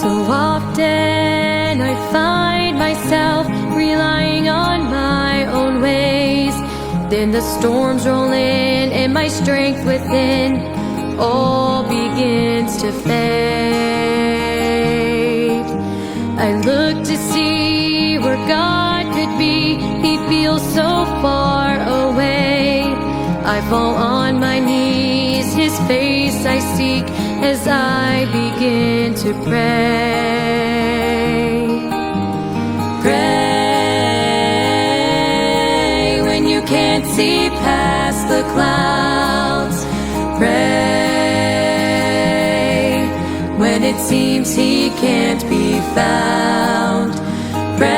So often I find myself relying on my own ways. Then the storms roll in and my strength within all begins to fade. I look to see where God could be. He feels so far away. I fall on my knees, His face I seek as I begin to pray. Pray when you can't see past the clouds. Pray when it seems He can't be found. Pray,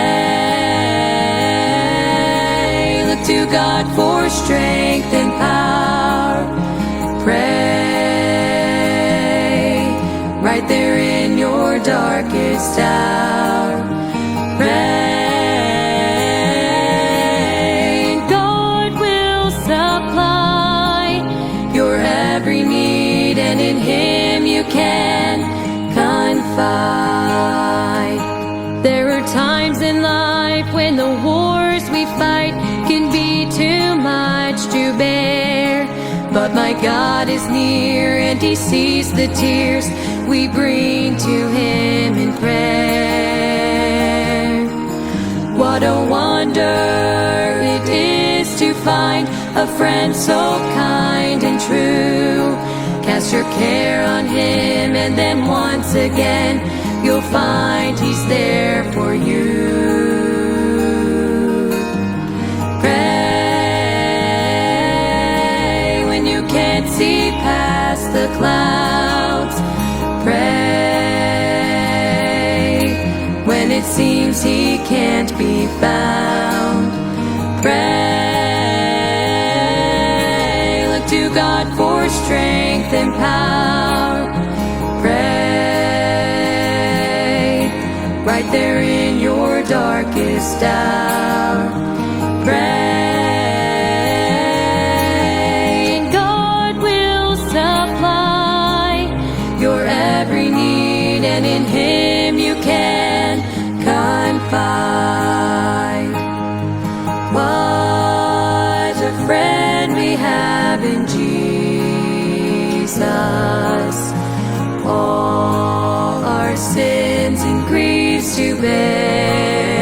look to God for strength and power. Pray, right there in your darkest hour. Pray, and God will supply your every need, and in Him you can confide. There are times in life when the wars we fight can be too much to bear, but my God is near and He sees the tears we bring to Him in prayer. What a wonder it is to find a friend so kind and true. Cast your care on Him, and then once again you'll find He's there for you. Pray when you can't see past the clouds. Pray when it seems He can't be found. Pray, look to God for strength and power. Pray, right there in your darkest hour. Pray, and God will supply your every need, and in Him you can confide. What a friend we have in Jesus. All our sins and griefs to bear.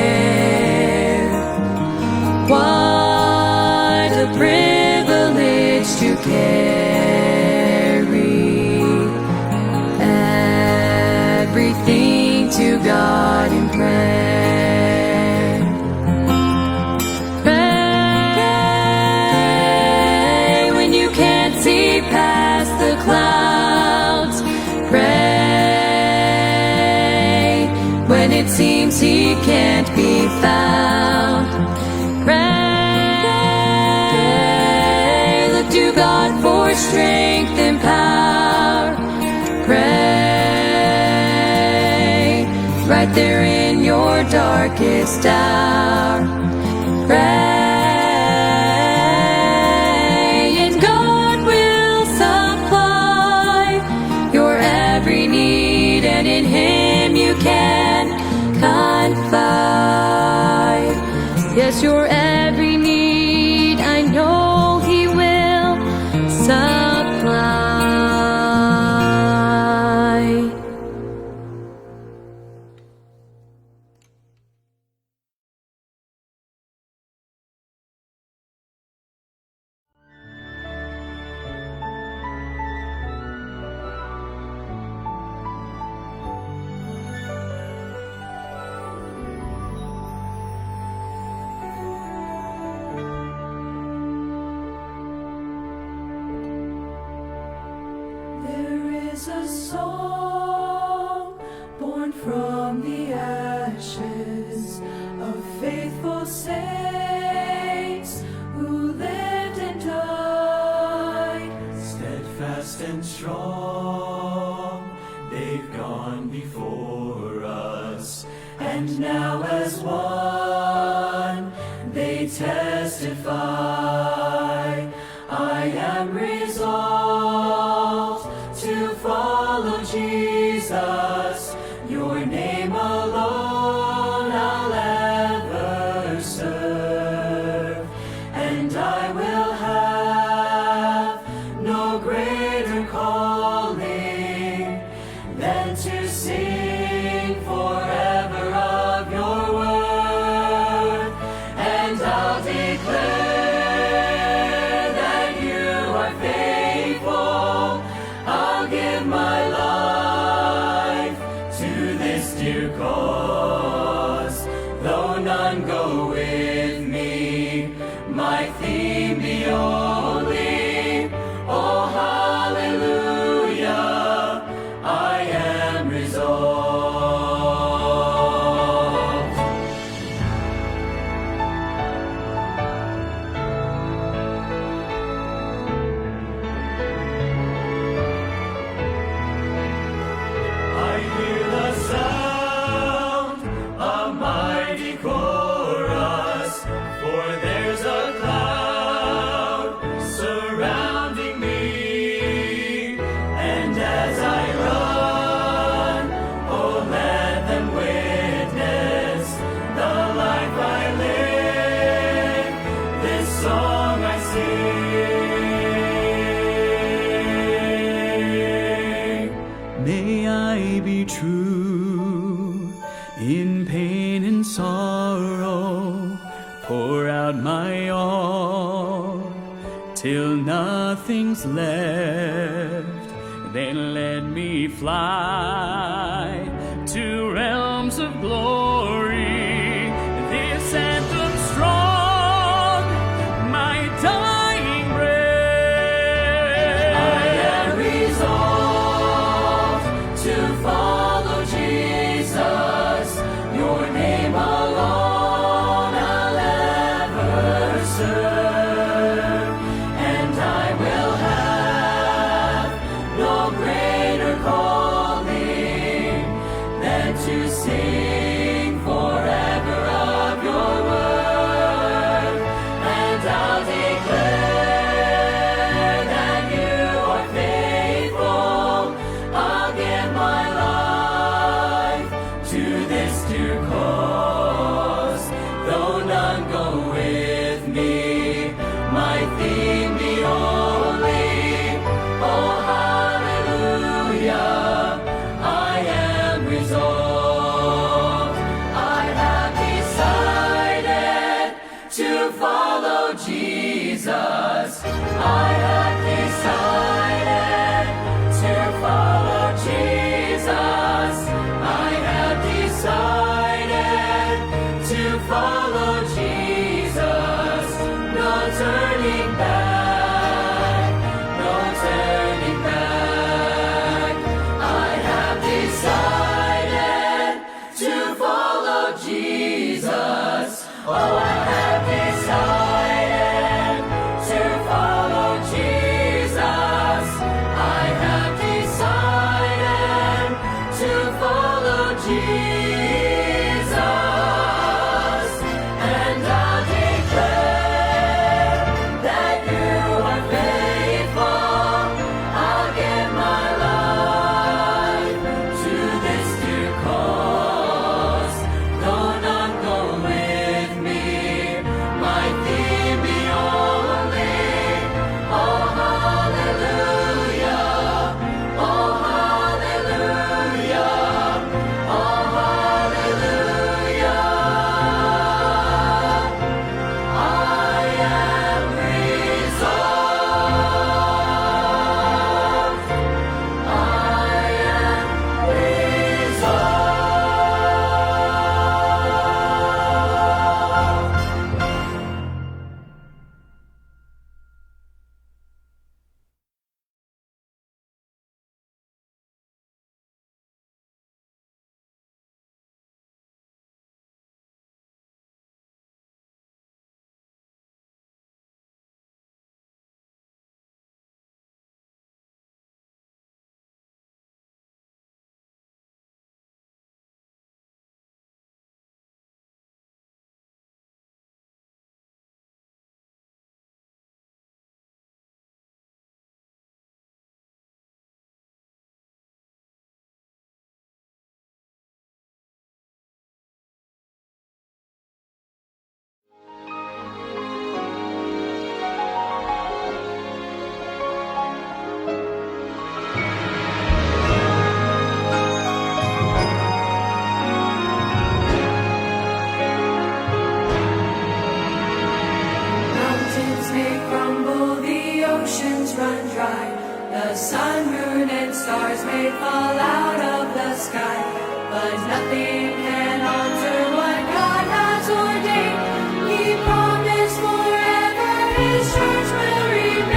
What a privilege to carry everything to God in prayer. Pray when you can't see past the clouds. Pray when it seems He can't be found. Pray, look to God for strength and power. Pray, right there in your darkest hour. Pray, and God will supply your every need, and in Him you can confide. Yes, your every need, I know He will supply. Is a song born from the ashes of faithful saints who lived and died. Steadfast and strong, they've gone before us, And now as one they testify, I am resolved to follow Jesus, Your name alone I'll ever serve, and I will have no greater calling than to sing forever of your word, and I'll declare that you are faithful. I'll give my life to this dear cause, though none go with me, my theme be only, oh hallelujah, I am resolved. I hear the sound, a mighty chorus, for there's a cloud surrounding me, and as I run, oh let them witness the life I live, this song I sing. May I be true in pain and sorrow, pour out my all till nothing's left. Then let me fly to realms of glory. This anthem strong, my dying breath. I am resolved to follow Jesus. Your name alone I'll ever serve, and I will have no greater calling than to sing forever of your word, and I'll declare that you are faithful. I'll give my life to this dear cause, though none go with me, my theme be only, oh hallelujah, I am resolved. I have decided to follow Jesus. I have decided to follow Jesus. I have decided to follow Jesus. No turning back, no turning back. I have decided to follow Jesus. Oh, I have decided to follow Jesus. I have decided to follow Jesus, and I'll declare that you are faithful. I'll give my life to this dear cause, though none go with me, my theme be only, oh hallelujah, oh hallelujah, oh hallelujah. sky, but nothing can alter what God has ordained. He promised forever His church will remain.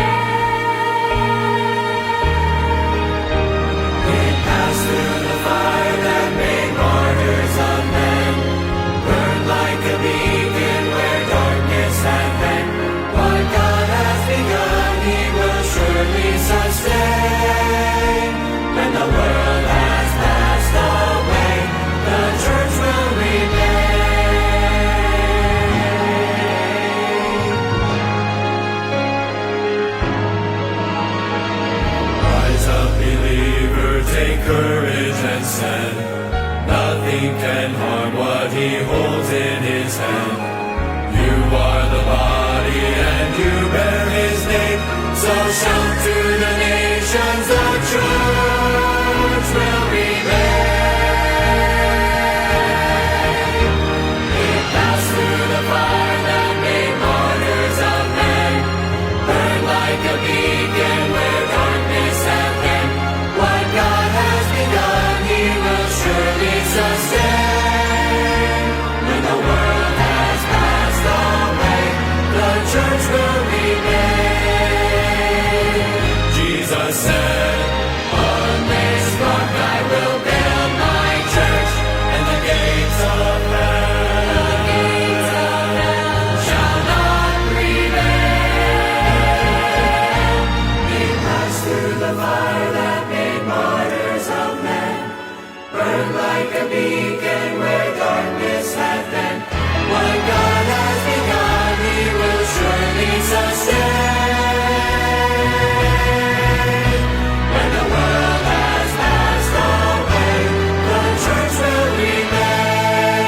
It passed through the fire that made martyrs of men, burned like a beacon where darkness had been. What God has begun, He will surely sustain. When the world has passed away, the church will remain. Rise up, believer, take courage and stand. Nothing can harm what He holds in His hand. You are the body and you bear His name. So shout to the nations, the church will remain. It passed through the fire that made martyrs of men, burned like a beacon where darkness had been. What God has begun, He will surely sustain. When the world has passed away, the church will remain. Jesus said, on this rock I will build my church, and the gates of hell shall not prevail. It passed through the fire that made martyrs of men, burned like a beacon where darkness had been. What God has begun, He will surely sustain. When the world has passed away, the church will remain.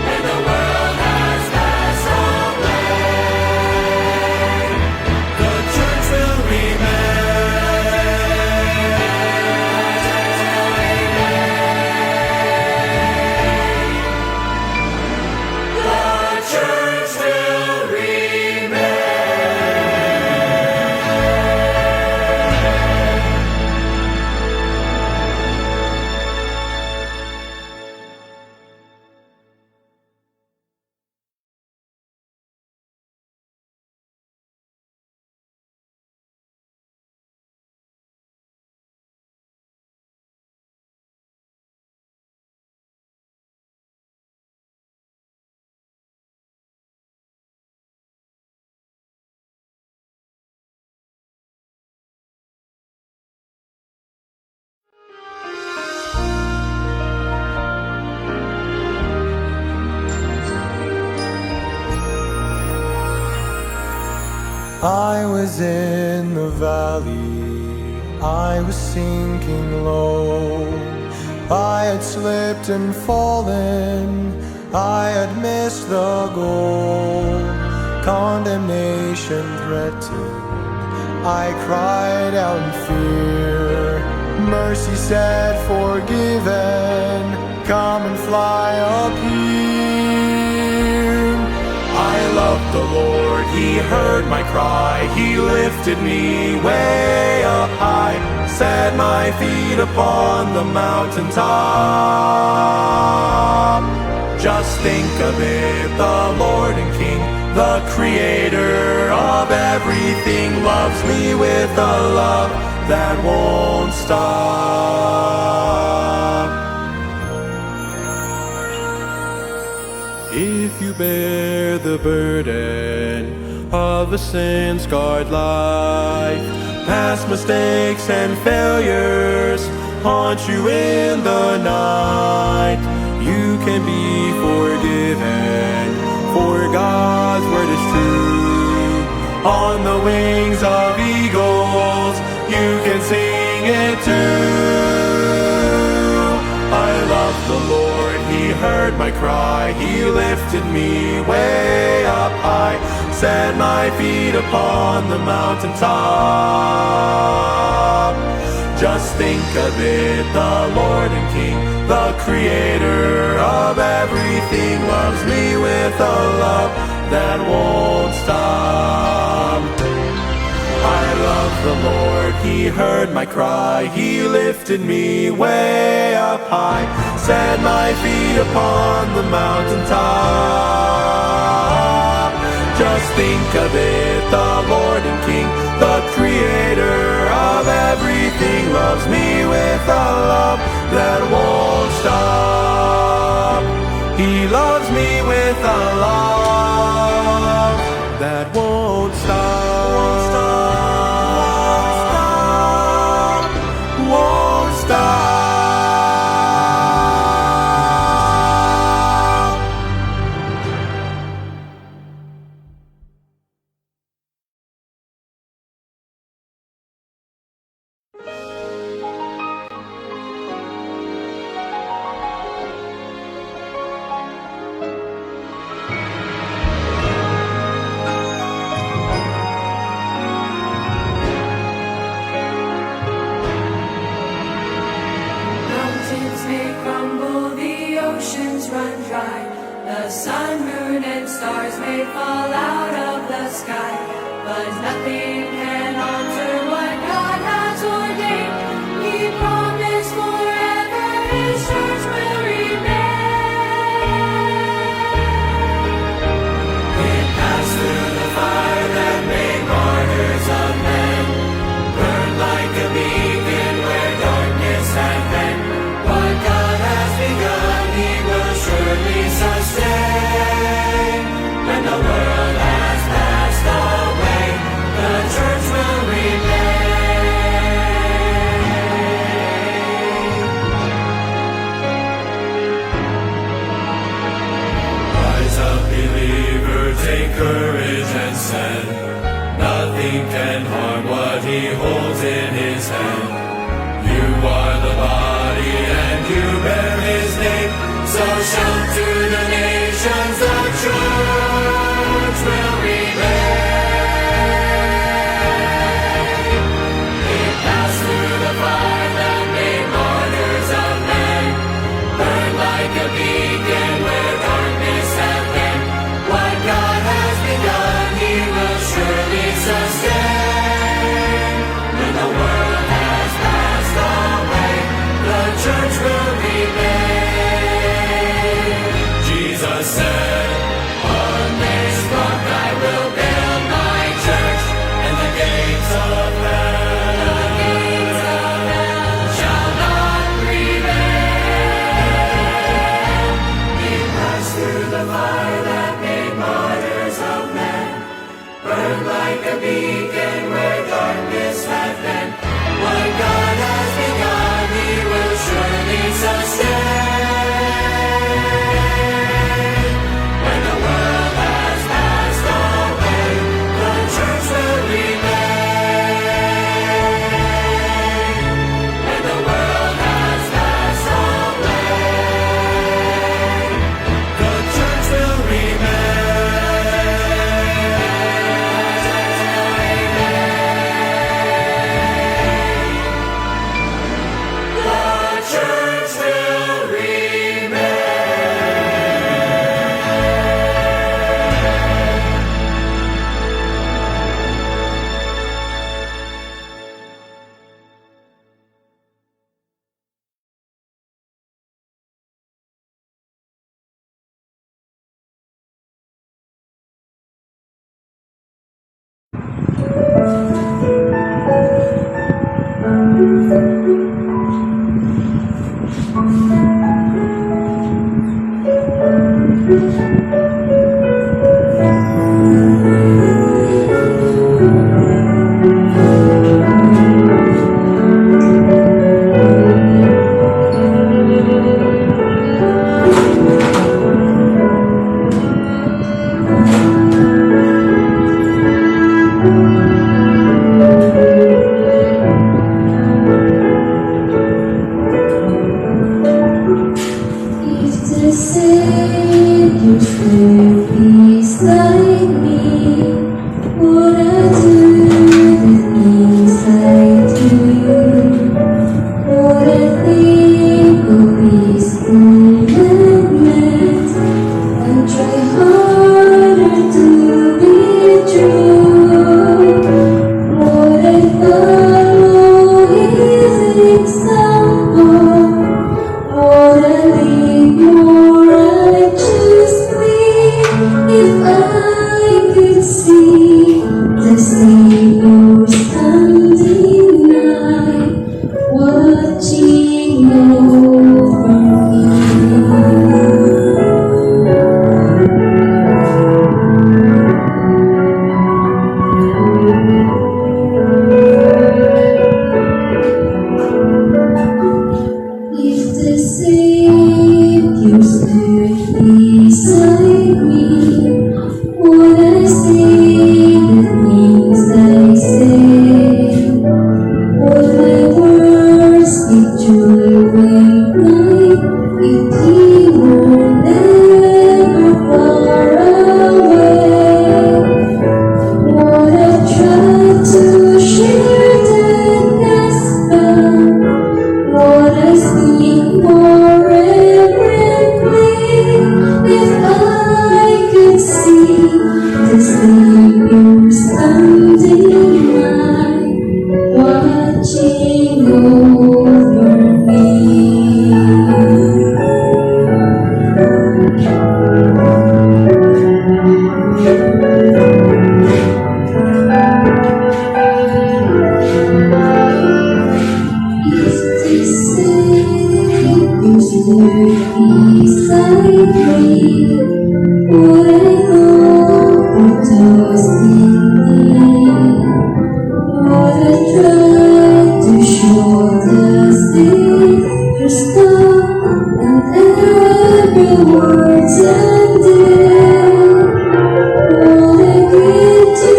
When the world has passed away, the church will remain. The church will I was in the valley, I was sinking low. I had slipped and fallen, I had missed the goal. Condemnation threatened, I cried out in fear. Mercy said, forgiven, come and fly up here. I loved the Lord, He heard my cry, He lifted me way up high, set my feet upon the mountaintop. Just think of it, the Lord and King, the Creator of everything, loves me with a love that won't stop. If you bear the burden of a sin-scarred life, past mistakes and failures haunt you in the night, you can be forgiven, for God's word is true. On the wings of eagles, you can sing it too. I love the Lord, He heard my cry, He lifted me way up high, set my feet upon the mountaintop. Just think of it, the Lord and King, the Creator of everything, loves me with a love that won't stop. I love the Lord, He heard my cry, He lifted me way up high, set my feet upon the mountaintop. Just think of it, the Lord and King, the Creator of everything, loves me with a love that won't stop. He loves me with a love that won't stop. Won't stop. Won't stop. Mountains may crumble, the oceans run dry, the sun, moon, and stars may fall out of the sky, but nothing can alter what God has ordained. He promised forever His church will remain. It passed through the fire that made martyrs of men, burned like a beacon where darkness had been. What God has begun, He will surely sustain. When the world has passed away, the church will remain. Rise up, believer, take courage and stand. Nothing can harm what He holds in His hand. You are the body and you bear His name, so shout to the nations, the church will remain. It passed through the fire that made martyrs of men, burned like a beacon where darkness had been. What God has begun, He will surely sustain. When the world has passed away, the church will remain. Jesus said, on this rock I will build my church, and the gates of hell shall not prevail. He passed through the fire that made martyrs of men, burned like a beacon where darkness had been. What God has begun, He will surely sustain. When the world has passed away, the church will remain. When the world has passed away, the church will remain. The church will remain. If the Savior's If the Savior stood beside me, would I say the things I say? Would my words give joy when night if He were never far away? Would I try to share the gospel? Would I speak more reverently if I could see the Savior standing nigh, watching over me? If the Savior stood beside me, would I know the dust in me? Would I try to show the Savior's love and every word and deed? Would I give to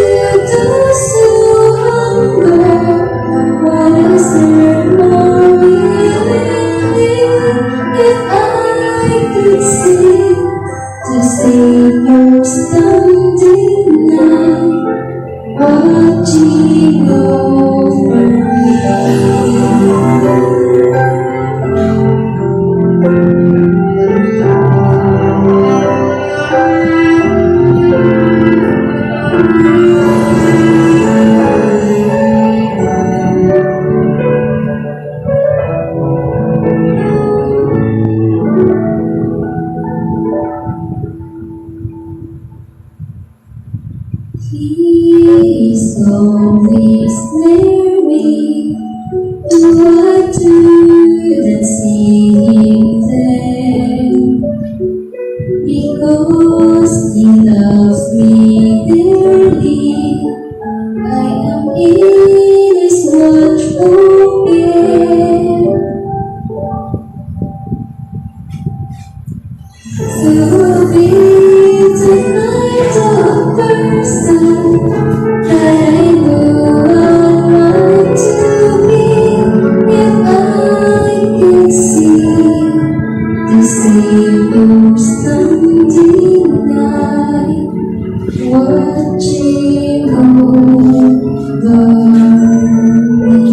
those who hunger? Would I serve more willingly if I could see the Savior standing nigh, watching over me? Please always near me, what do that singing then? Because He loves me dearly, I am in His watchful care. So be tonight the first time that I know I'd want to be if I could see the Savior standing nigh, watching over me.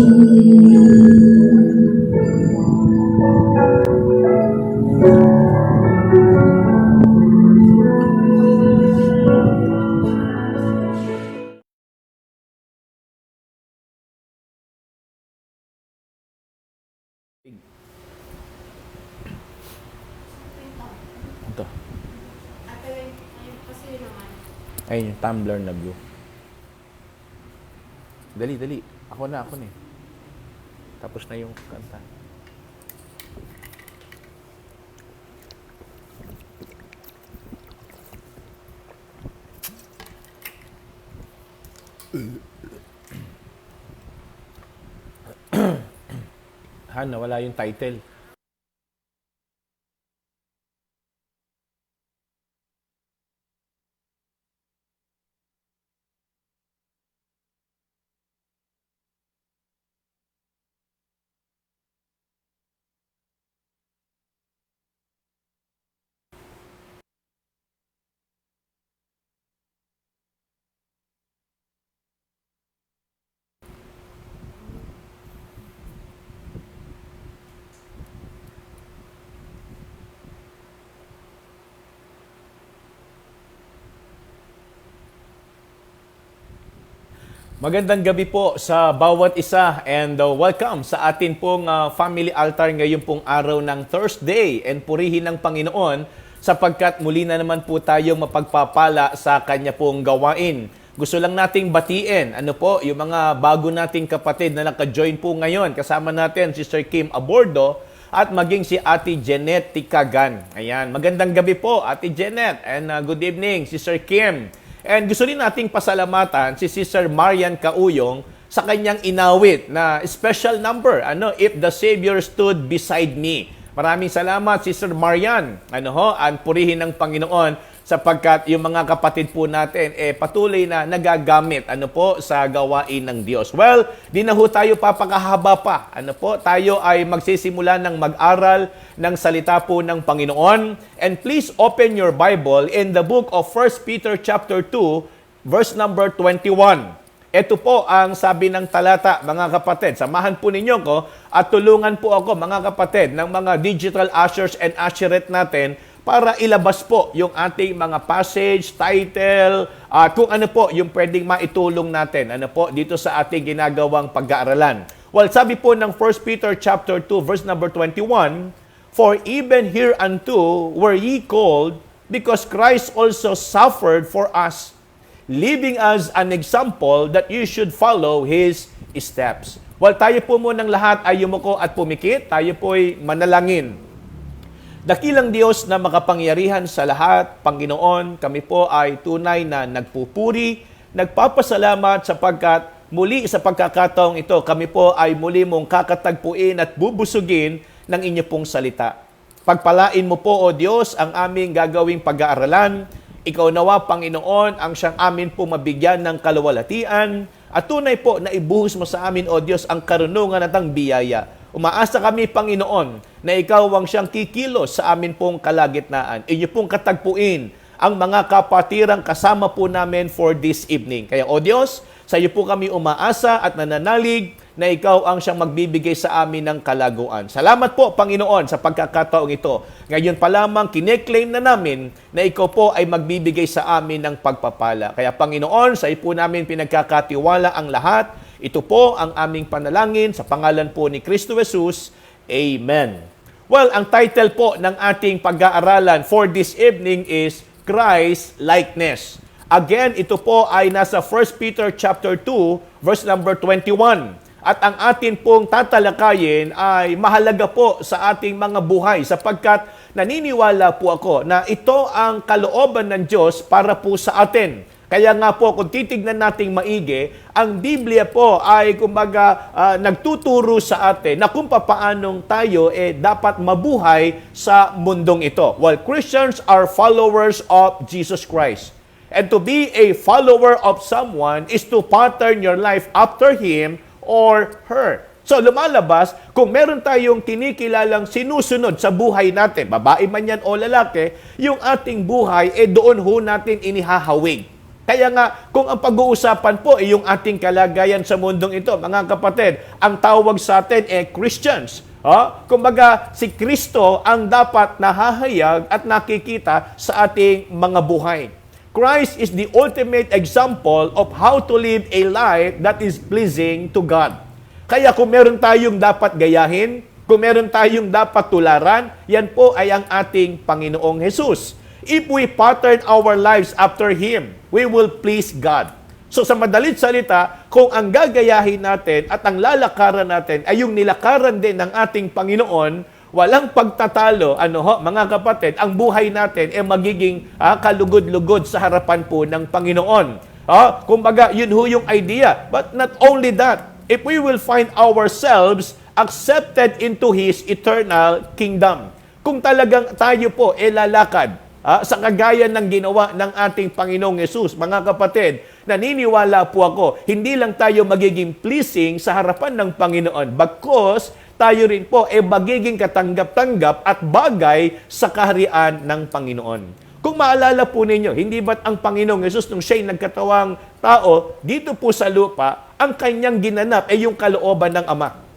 Ito. Ayun yung tumbler na blue. Dali, dali. Ako na eh. Tapos na yung kanta. Han, nawala yung title. Magandang gabi po sa bawat isa and welcome sa atin pong family altar ngayon pong araw ng Thursday, and purihin ng Panginoon sapagkat muli na naman po tayong mapagpapala sa kanya pong gawain. Gusto lang nating batiin, yung mga bago nating kapatid na naka-join po ngayon. Kasama natin Sister Kim Abordo at maging si Ate Janet Tikagan. Ayan, magandang gabi po Ate Janet and good evening Sister Kim. And gusto rin nating pasalamatan si Sister Marian Kauyong sa kanyang inawit na special number, If the Savior Stood Beside Me. Maraming salamat Sister Marian. Ang purihin ng Panginoon sapagkat yung mga kapatid po natin patuloy na nagagamit sa gawain ng Diyos. Well, di na ho tayo papakahaba pa. Tayo ay magsisimula ng mag-aral ng salita po ng Panginoon. And please open your Bible in the book of 1 Peter chapter 2, verse number 21. Ito po ang sabi ng talata, mga kapatid. Samahan po ninyo ko at tulungan po ako, mga kapatid, ng mga digital ushers and usherette natin para ilabas po yung ating mga passage, title, kung ano po yung pwedeng maitulong natin dito sa ating ginagawang pag-aaralan. Well, sabi po ng 1 Peter chapter 2, verse number 21, For even hereunto were ye called, because Christ also suffered for us, leaving us an example that you should follow His steps. Well, tayo po munang lahat ay yumuko at pumikit. Tayo po'y manalangin. Dakilang Diyos na makapangyarihan sa lahat, Panginoon, kami po ay tunay na nagpupuri, nagpapasalamat sapagkat muli sa pagkakataong ito, kami po ay muli mong kakatagpuin at bubusugin ng inyo pong salita. Pagpalain mo po, O Diyos, ang aming gagawing pag-aaralan. Ikaw nawa, Panginoon, ang siyang amin po mabigyan ng kaluwalhatian at tunay po na ibuhos mo sa amin, O Diyos, ang karunungan at ang biyaya. Umaasa kami, Panginoon, na ikaw ang siyang kikilos sa amin pong kalagitnaan. Inyo pong katagpuin ang mga kapatirang kasama po namin for this evening. Kaya, O Diyos, sa iyo po kami umaasa at nananalig na ikaw ang siyang magbibigay sa amin ng kalaguan. Salamat po, Panginoon, sa pagkakataong ito. Ngayon pa lamang, kineklaim na namin na ikaw po ay magbibigay sa amin ng pagpapala. Kaya, Panginoon, sa iyo po namin pinagkakatiwala ang lahat. Ito po ang aming panalangin sa pangalan po ni Kristo Jesus. Amen. Well, ang title po ng ating pag-aaralan for this evening is Christ-likeness. Again, ito po ay nasa 1 Peter chapter 2, verse number 21. At ang atin pong tatalakayin ay mahalaga po sa ating mga buhay sapagkat naniniwala po ako na ito ang kalooban ng Diyos para po sa atin. Kaya nga po, kung titignan nating maigi, ang Biblia po ay kumbaga nagtuturo sa atin na kung papaanong tayo dapat mabuhay sa mundong ito. Well, Christians are followers of Jesus Christ. And to be a follower of someone is to pattern your life after him or her. So lumalabas, kung meron tayong kinikilalang sinusunod sa buhay natin, babae man yan o lalaki, yung ating buhay, doon ho natin inihahawig. Kaya nga, kung ang pag-uusapan po ay yung ating kalagayan sa mundong ito, mga kapatid, ang tawag sa atin Christians. Kumbaga, si Kristo ang dapat nahahayag at nakikita sa ating mga buhay. Christ is the ultimate example of how to live a life that is pleasing to God. Kaya kung meron tayong dapat gayahin, kung meron tayong dapat tularan, yan po ay ang ating Panginoong Jesus. If we pattern our lives after Him, we will please God. So sa madalit salita, kung ang gagayahin natin at ang lalakaran natin ay yung nilakaran din ng ating Panginoon, walang pagtatalo, mga kapatid, ang buhay natin ay magiging kalugod-lugod sa harapan po ng Panginoon. Kumbaga, yun ho yung idea. But not only that, if we will find ourselves accepted into His eternal kingdom. Kung talagang tayo po lalakad sa kagaya ng ginawa ng ating Panginoong Yesus, mga kapatid, naniniwala po ako, hindi lang tayo magiging pleasing sa harapan ng Panginoon, bagkus tayo rin po magiging katanggap-tanggap at bagay sa kaharian ng Panginoon. Kung maalala po ninyo, hindi ba't ang Panginoong Yesus nung siya'y nagkatawang tao, dito po sa lupa, ang kanyang ginanap ay yung kalooban ng Ama.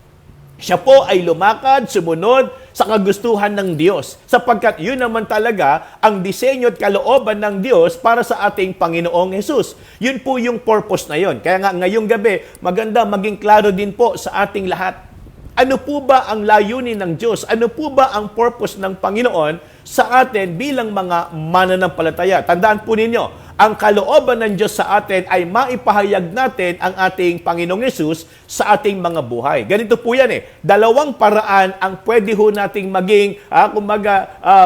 Siya po ay lumakad, sumunod sa kagustuhan ng Diyos. Sapagkat yun naman talaga ang disenyo at kalooban ng Diyos para sa ating Panginoong Jesus. Yun po yung purpose na yun. Kaya nga ngayong gabi, maganda maging klaro din po sa ating lahat. Ano po ba ang layunin ng Diyos? Ano po ba ang purpose ng Panginoon sa atin bilang mga mananampalataya? Tandaan po ninyo, ang kalooban ng Diyos sa atin ay maipahayag natin ang ating Panginoong Yesus sa ating mga buhay. Ganito po yan Dalawang paraan ang pwede ho nating maging,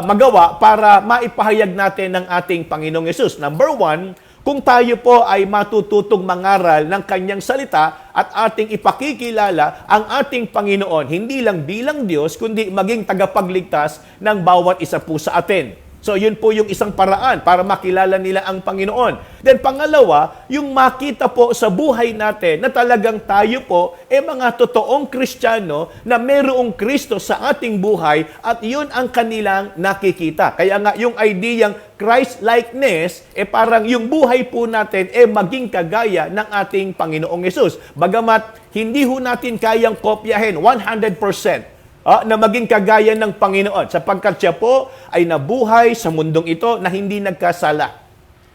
magawa para maipahayag natin ang ating Panginoong Yesus. Number one, kung tayo po ay matututong mangaral ng kanyang salita at ating ipakikilala ang ating Panginoon, hindi lang bilang Diyos, kundi maging tagapagligtas ng bawat isa po sa atin. So, yun po yung isang paraan para makilala nila ang Panginoon. Then, pangalawa, yung makita po sa buhay natin na talagang tayo po mga totoong Kristiyano na mayroong Kristo sa ating buhay at yun ang kanilang nakikita. Kaya nga, yung ideyang Christ-likeness, parang yung buhay po natin maging kagaya ng ating Panginoong Yesus. Bagamat, hindi ho natin kayang kopyahin 100%. Na maging kagaya ng Panginoon sapagkat siya po ay nabuhay sa mundong ito na hindi nagkasala.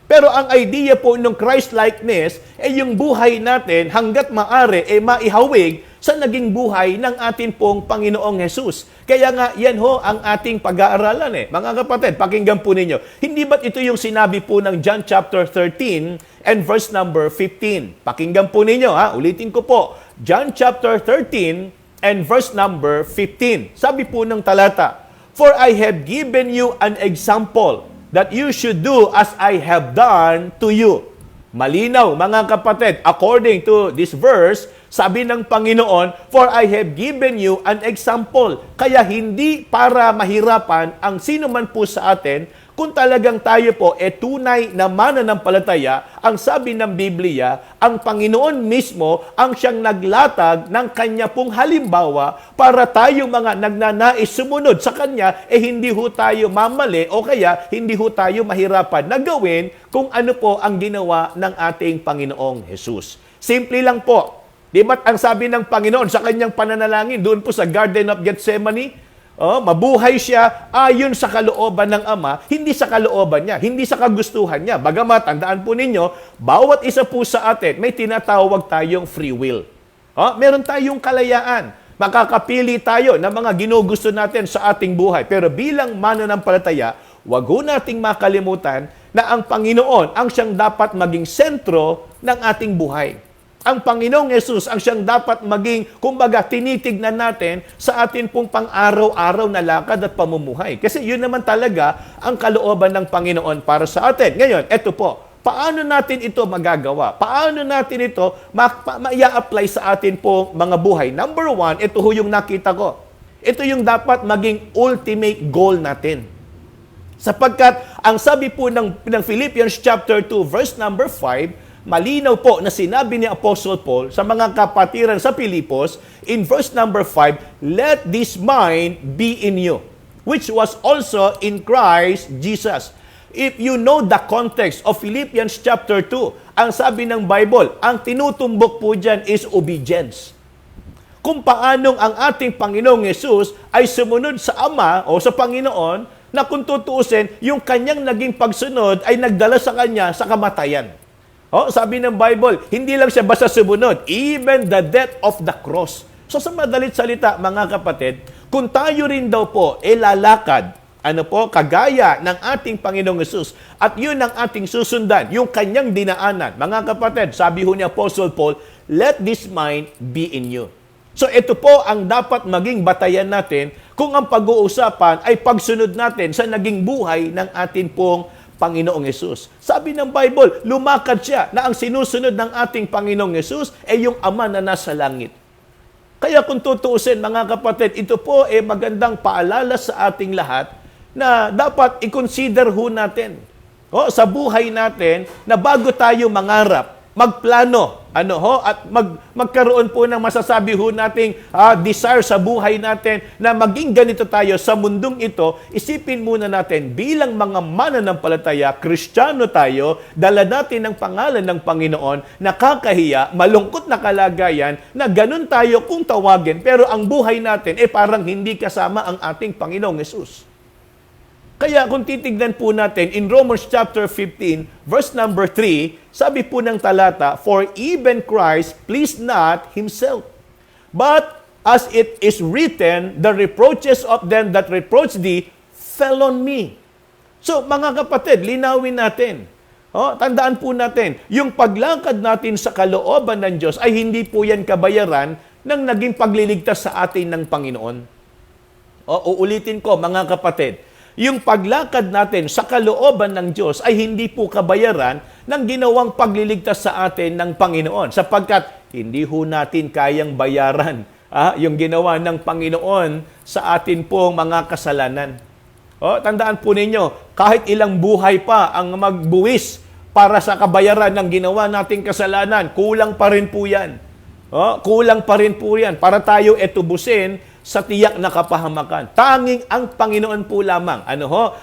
Pero ang idea po ng Christ-likeness yung buhay natin hanggat maaari maihawig sa naging buhay ng ating pong Panginoong Jesus. Kaya nga yan ho ang ating pag-aaralan Mga kapatid, pakinggan po ninyo. Hindi ba't ito yung sinabi po ng John chapter 13 and verse number 15? Pakinggan po ninyo ulitin ko po. John chapter 13 and verse number 15. Sabi po ng talata, "For I have given you an example that you should do as I have done to you." Malinaw, mga kapatid, according to this verse, sabi ng Panginoon, "For I have given you an example." Kaya hindi para mahirapan ang sino man po sa atin, kung talagang tayo po tunay na mananampalataya, ang sabi ng Biblia, ang Panginoon mismo ang siyang naglatag ng Kanya pong halimbawa para tayo mga nagnanais sumunod sa Kanya, hindi ho tayo mamali o kaya hindi ho tayo mahirapan na gawin kung ano po ang ginawa ng ating Panginoong Jesus. Simple lang po. Di ba't ang sabi ng Panginoon sa Kanyang pananalangin doon po sa Garden of Gethsemane, mabuhay siya ayon sa kalooban ng Ama, hindi sa kalooban niya, hindi sa kagustuhan niya. Bagamat, tandaan po ninyo, bawat isa po sa atin, may tinatawag tayong free will. Meron tayong kalayaan. Makakapili tayo ng mga ginugusto natin sa ating buhay. Pero bilang mananampalataya, wag ho nating makalimutan na ang Panginoon ang siyang dapat maging sentro ng ating buhay. Ang Panginoong Yesus ang siyang dapat maging, kumbaga, tinitignan natin sa atin pong pang-araw-araw na lakad at pamumuhay. Kasi yun naman talaga ang kalooban ng Panginoon para sa atin. Ngayon, eto po, paano natin ito magagawa? Paano natin ito ma-apply sa atin pong mga buhay? Number one, ito ho yung nakita ko. Ito yung dapat maging ultimate goal natin. Sapagkat, ang sabi po ng Philippians chapter 2, verse number 5, malinaw po na sinabi ni Apostle Paul sa mga kapatiran sa Pilipos in verse number 5, "Let this mind be in you, which was also in Christ Jesus." If you know the context of Philippians chapter 2, ang sabi ng Bible, ang tinutumbok po dyan is obedience. Kung paanong ang ating Panginoong Yesus ay sumunod sa Ama o sa Panginoon na kung tutuusin, yung kanyang naging pagsunod ay nagdala sa kanya sa kamatayan. Sabi ng Bible, hindi lang siya basta sumunod, even the death of the cross. So sa madalit salita, mga kapatid, kung tayo rin daw po lalakad, kagaya ng ating Panginoong Yesus, at yun ang ating susundan, yung kanyang dinaanan. Mga kapatid, sabi ho ni Apostle Paul, "Let this mind be in you." So ito po ang dapat maging batayan natin kung ang pag-uusapan ay pagsunod natin sa naging buhay ng ating pong Panginoong Yesus. Sabi ng Bible, lumakad siya na ang sinusunod ng ating Panginoong Yesus ay yung Ama na nasa langit. Kaya kung tutuusin, mga kapatid, ito po ay magandang paalala sa ating lahat na dapat i-consider ho natin sa buhay natin na bago tayo mangarap, magplano, at magkaroon po ng masasabi ho nating desire sa buhay natin na maging ganito tayo sa mundong ito, isipin muna natin bilang mga mananampalataya, Kristiyano tayo, dala natin ang pangalan ng Panginoon, nakakahiya, malungkot na kalagayan, na ganun tayo kung tawagin, pero ang buhay natin parang hindi kasama ang ating Panginoong Yesus. Kaya kung titignan po natin in Romans chapter 15, verse number 3, sabi po ng talata, "For even Christ pleased not himself, but as it is written, the reproaches of them that reproach thee fell on me." So mga kapatid, linawin natin. Tandaan po natin, yung paglakad natin sa kalooban ng Diyos ay hindi po yan kabayaran ng naging pagliligtas sa atin ng Panginoon. Uulitin ko, mga kapatid, yung paglakad natin sa kalooban ng Diyos ay hindi po kabayaran ng ginawang pagliligtas sa atin ng Panginoon, sapagkat hindi ho natin kayang bayaran yung ginawa ng Panginoon sa atin pong mga kasalanan. Tandaan po ninyo, kahit ilang buhay pa ang magbuwis para sa kabayaran ng ginawa nating kasalanan, kulang pa rin po yan. Kulang pa rin po yan para tayo etubusin sa tiyak na kapahamakan. Tanging ang Panginoon po lamang.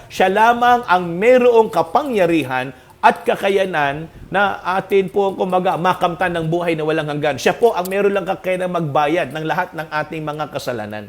Siya lamang ang mayroong kapangyarihan at kakayanan na atin po makamtan ng buhay na walang hanggan. Siya po ang mayroon lang kakayanan magbayad ng lahat ng ating mga kasalanan.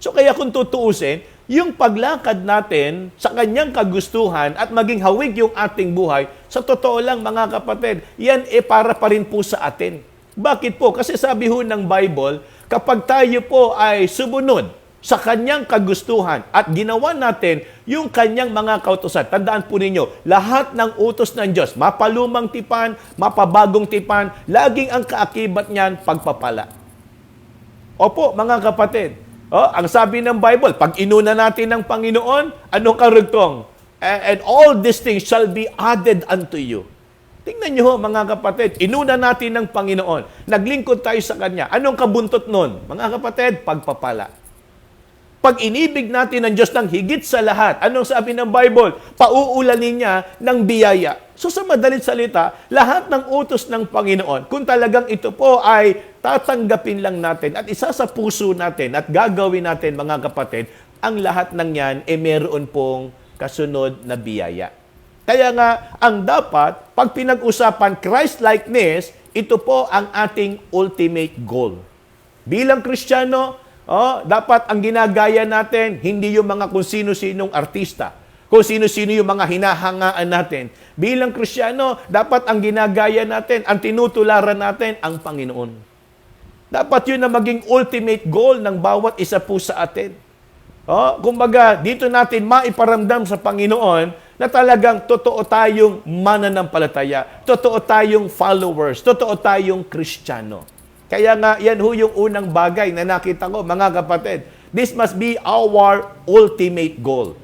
So kaya kung tutuusin, yung paglakad natin sa kanyang kagustuhan at maging hawig yung ating buhay, sa totoo lang mga kapatid, yan para pa rin po sa atin. Bakit po? Kasi sabi ho ng Bible, kapag tayo po ay sumunod sa kanyang kagustuhan at ginawa natin yung kanyang mga kautusan, tandaan po ninyo, lahat ng utos ng Diyos, mapalumang tipan, mapabagong tipan, laging ang kaakibat niyan, pagpapala. Opo, mga kapatid, ang sabi ng Bible, pag inuna natin ng Panginoon, anong karugtong? And all these things shall be added unto you. Tingnan nyo mga kapatid, inuna natin ng Panginoon. Naglingkod tayo sa Kanya. Anong kabuntot nun? Mga kapatid, pagpapala. Pag inibig natin ng Diyos ng higit sa lahat, anong sabi ng Bible? Pauulanin niya ng biyaya. So sa madalit salita, lahat ng utos ng Panginoon, kung talagang ito po ay tatanggapin lang natin at isa sa puso natin at gagawin natin mga kapatid, ang lahat ng yan ay meron pong kasunod na biyaya. Kaya nga, ang dapat, pag pinag-usapan Christ-likeness, ito po ang ating ultimate goal. Bilang Kristiyano, dapat ang ginagaya natin, hindi yung mga kung sino-sinong artista, kung sino-sino yung mga hinahangaan natin. Bilang Kristiyano, dapat ang ginagaya natin, ang tinutularan natin, ang Panginoon. Dapat yun na maging ultimate goal ng bawat isa po sa atin. Kumbaga, dito natin maiparamdam sa Panginoon na talagang totoo tayong mananampalataya, totoo tayong followers, totoo tayong Kristiyano. Kaya nga, yan ho yung unang bagay na nakita ko, mga kapatid. This must be our ultimate goal.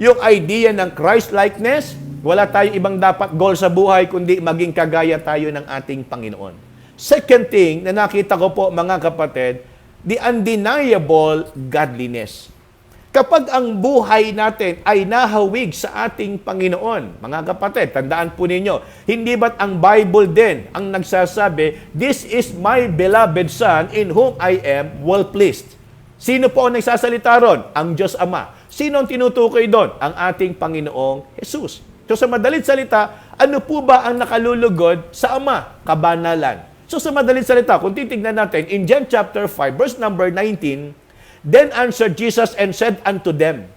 Yung idea ng Christ-likeness, wala tayong ibang dapat goal sa buhay, kundi maging kagaya tayo ng ating Panginoon. Second thing na nakita ko po, mga kapatid, the undeniable godliness. Kapag ang buhay natin ay nahawig sa ating Panginoon, mga kapatid, tandaan po ninyo, hindi ba't ang Bible din ang nagsasabi, "This is my beloved Son in whom I am well pleased." Sino po ang nagsasalita ron? Ang Diyos Ama. Sino ang tinutukoy doon? Ang ating Panginoong Jesus. So sa madalit salita, ano po ba ang nakalulugod sa Ama? Kabanalan. So sa madalit salita, kung titignan natin, in John chapter 5, verse number 19, "Then answered Jesus and said unto them,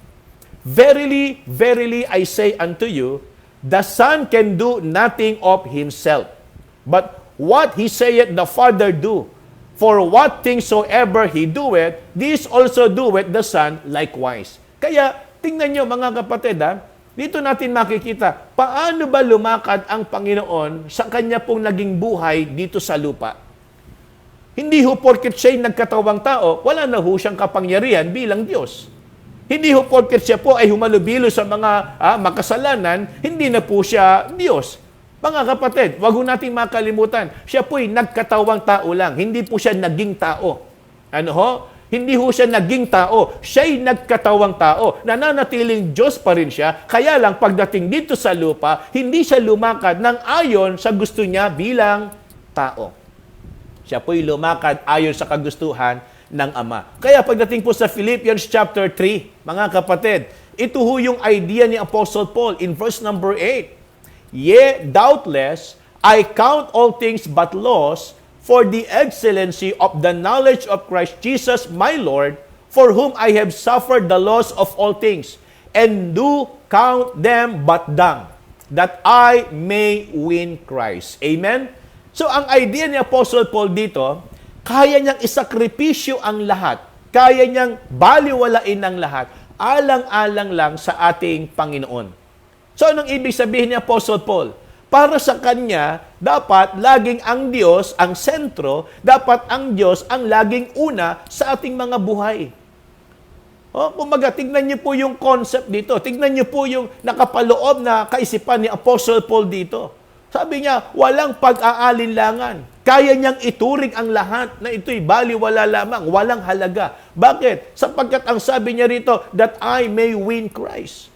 Verily, verily, I say unto you, the Son can do nothing of himself, but what he saith the Father do. For what things soever he doeth, this also doeth the Son likewise." Kaya, tingnan nyo mga kapatid, dito natin makikita, paano ba lumakad ang Panginoon sa kanya pong naging buhay dito sa lupa? Hindi ho porket siya'y nagkatawang tao, wala na ho siyang kapangyarihan bilang Diyos. Hindi ho porket siya po ay humalubilo sa mga makasalanan, hindi na po siya Diyos. Mga kapatid, wag ho nating makalimutan, siya po'y nagkatawang tao lang, hindi po siya naging tao. Hindi ho siya naging tao, siya'y nagkatawang tao. Nananatiling Diyos pa rin siya, kaya lang pagdating dito sa lupa, hindi siya lumakad ng ayon sa gusto niya bilang tao. Siya po'y lumakad ayon sa kagustuhan ng Ama. Kaya pagdating po sa Philippians chapter 3, mga kapatid, ito ho yung idea ni Apostle Paul in verse number 8. "Yea, doubtless, I count all things but loss for the excellency of the knowledge of Christ Jesus my Lord, for whom I have suffered the loss of all things, and do count them but dung, that I may win Christ." Amen? So, ang idea ni Apostle Paul dito, kaya niyang isakripisyo ang lahat. Kaya niyang baliwalain ang lahat. Alang-alang lang sa ating Panginoon. So, anong ibig sabihin ni Apostle Paul? Para sa kanya, dapat laging ang Diyos ang sentro, dapat ang Diyos ang laging una sa ating mga buhay. Kumaga, tignan niyo po yung concept dito. Tignan niyo po yung nakapaloob na kaisipan ni Apostle Paul dito. Sabi niya, walang pag-aalinlangan. Kaya niyang ituring ang lahat na ito'y baliwala lamang, walang halaga. Bakit? Sapagkat ang sabi niya rito, that I may win Christ.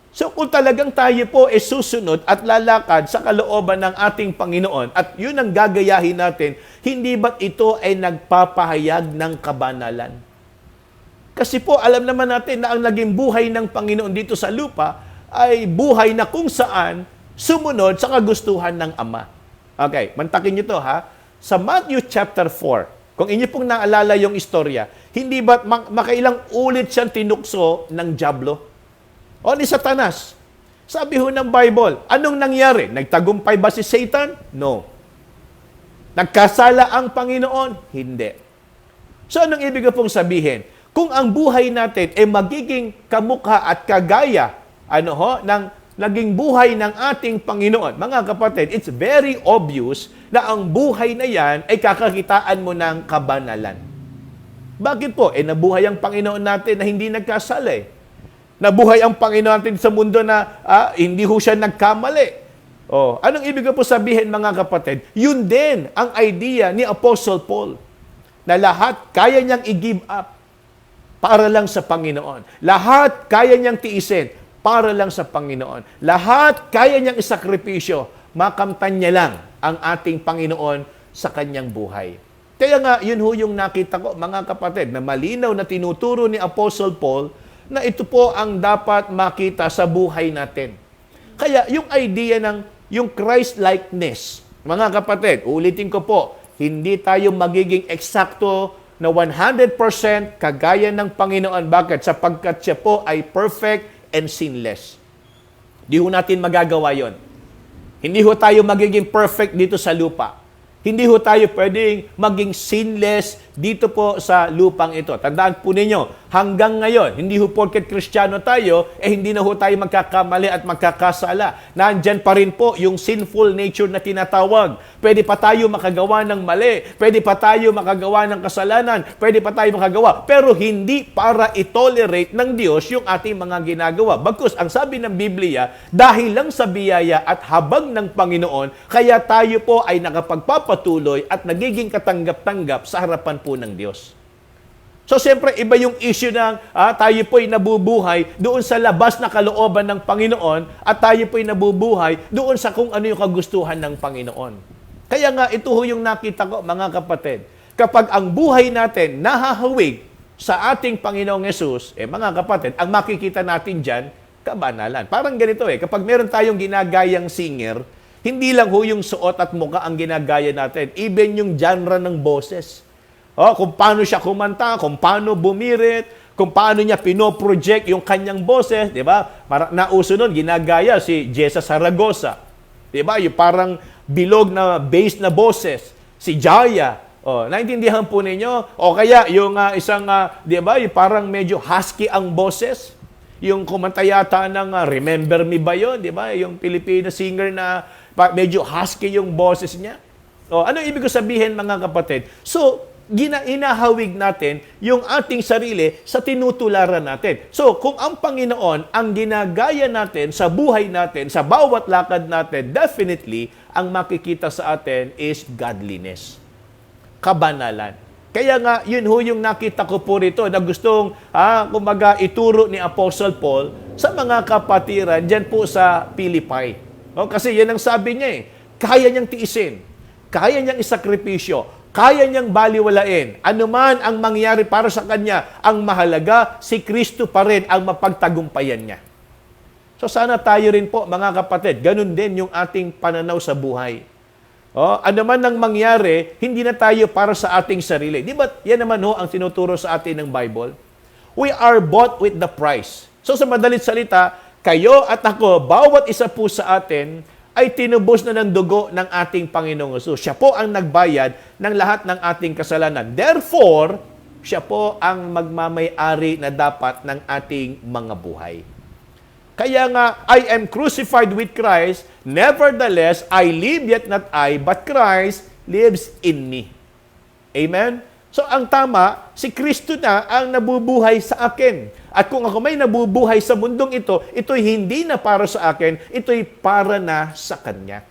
So kung talagang tayo po ay susunod at lalakad sa kalooban ng ating Panginoon at yun ang gagayahin natin, hindi ba't ito ay nagpapahayag ng kabanalan? Kasi po alam naman natin na ang naging buhay ng Panginoon dito sa lupa ay buhay na kung saan sumunod sa kagustuhan ng Ama. Okay, mantakin niyo to ha. Sa Matthew chapter 4, kung inyo pong naalala yung istorya, hindi ba't makailang ulit siyang tinukso ng dyablo? O ni Satanas. Sabi ho ng Bible, anong nangyari? Nagtagumpay ba si Satan? No. Nagkasala ang Panginoon? Hindi. So anong ibig ko pong sabihin? Kung ang buhay natin ay magiging kamukha at kagaya ng naging buhay ng ating Panginoon, mga kapatid, it's very obvious na ang buhay na yan ay kakakitaan mo ng kabanalan. Bakit po? Nabuhay ang Panginoon natin na hindi nagkasala eh. Nabuhay ang Panginoon natin sa mundo na hindi ho siya nagkamali. Anong ibig ko po sabihin mga kapatid? Yun din ang idea ni Apostle Paul na lahat kaya niyang i-give up para lang sa Panginoon. Lahat kaya niyang tiisin para lang sa Panginoon. Lahat kaya niyang isakripisyo, makamtan niya lang ang ating Panginoon sa kanyang buhay. Kaya nga, yun ho yung nakita ko mga kapatid na malinaw na tinuturo ni Apostle Paul na ito po ang dapat makita sa buhay natin. Kaya yung idea ng yung Christ-likeness, mga kapatid, ulitin ko po, hindi tayo magiging eksakto na 100% kagaya ng Panginoon. Bakit? Sapagkat siya po ay perfect and sinless. Hindi ho natin magagawa yon. Hindi ho tayo magiging perfect dito sa lupa. Hindi ho tayo pwedeng maging sinless dito po sa lupang ito. Tandaan po ninyo, hanggang ngayon, hindi ho porket Kristiyano tayo, hindi na ho tayo magkakamali at magkakasala. Nandyan pa rin po yung sinful nature na tinatawag. Pwede pa tayo makagawa ng mali. Pwede pa tayo makagawa ng kasalanan. Pwede pa tayo makagawa. Pero hindi para itolerate ng Diyos yung ating mga ginagawa. Bagkus, ang sabi ng Biblia, dahil lang sa biyaya at habag ng Panginoon, kaya tayo po ay nakapagpapatuloy at nagiging katanggap-tanggap sa harapan po ng Diyos. So, siyempre, iba yung issue ng tayo po'y nabubuhay doon sa labas na kalooban ng Panginoon at tayo po'y nabubuhay doon sa kung ano yung kagustuhan ng Panginoon. Kaya nga, ito ho yung nakita ko, mga kapatid. Kapag ang buhay natin nahahawig sa ating Panginoong Yesus, mga kapatid, ang makikita natin dyan, kabanalan. Parang ganito kapag meron tayong ginagayang singer, hindi lang ho yung suot at muka ang ginagaya natin, even yung genre ng boses. Kung paano siya kumanta, kung paano bumirit, kung paano niya pinoproject yung kanyang boses, di ba? Nauso nun, ginagaya si Jessa Saragosa. Di ba? Yung parang bilog na bass na boses. Si Jaya. Naintindihan po ninyo? O kaya yung isang, di ba? Yung parang medyo husky ang boses. Yung kumanta yata ng Remember Me ba yun? Di ba? Yung Filipino singer na medyo husky yung boses niya. Ano ibig ko sabihin mga kapatid? So, inahawig natin yung ating sarili sa tinutularan natin. So, kung ang Panginoon ang ginagaya natin sa buhay natin, sa bawat lakad natin, definitely, ang makikita sa atin is godliness. Kabanalan. Kaya nga, yun ho yung nakita ko po rito na gustong, kumaga, ituro ni Apostle Paul sa mga kapatiran dyan po sa Philippi. Kasi yan ang sabi niya kaya niyang tiisin, kaya niyang isakripisyo, kaya niyang baliwalain. Ano man ang mangyari para sa kanya, ang mahalaga, si Kristo pa rin ang mapagtagumpayan niya. So sana tayo rin po, mga kapatid, ganun din yung ating pananaw sa buhay. Ano man ang mangyari, hindi na tayo para sa ating sarili. Di ba yan naman ang tinuturo sa atin ng Bible? We are bought with the price. So sa madalit salita, kayo at ako, bawat isa po sa atin, ay tinubos na ng dugo ng ating Panginoong Hesus. Siya po ang nagbayad ng lahat ng ating kasalanan. Therefore, siya po ang magmamay-ari na dapat ng ating mga buhay. Kaya nga, I am crucified with Christ, nevertheless, I live yet not I, but Christ lives in me. Amen? So, ang tama, si Kristo na ang nabubuhay sa akin. At kung ako may nabubuhay sa mundong ito, ito'y hindi na para sa akin, ito'y para na sa Kanya.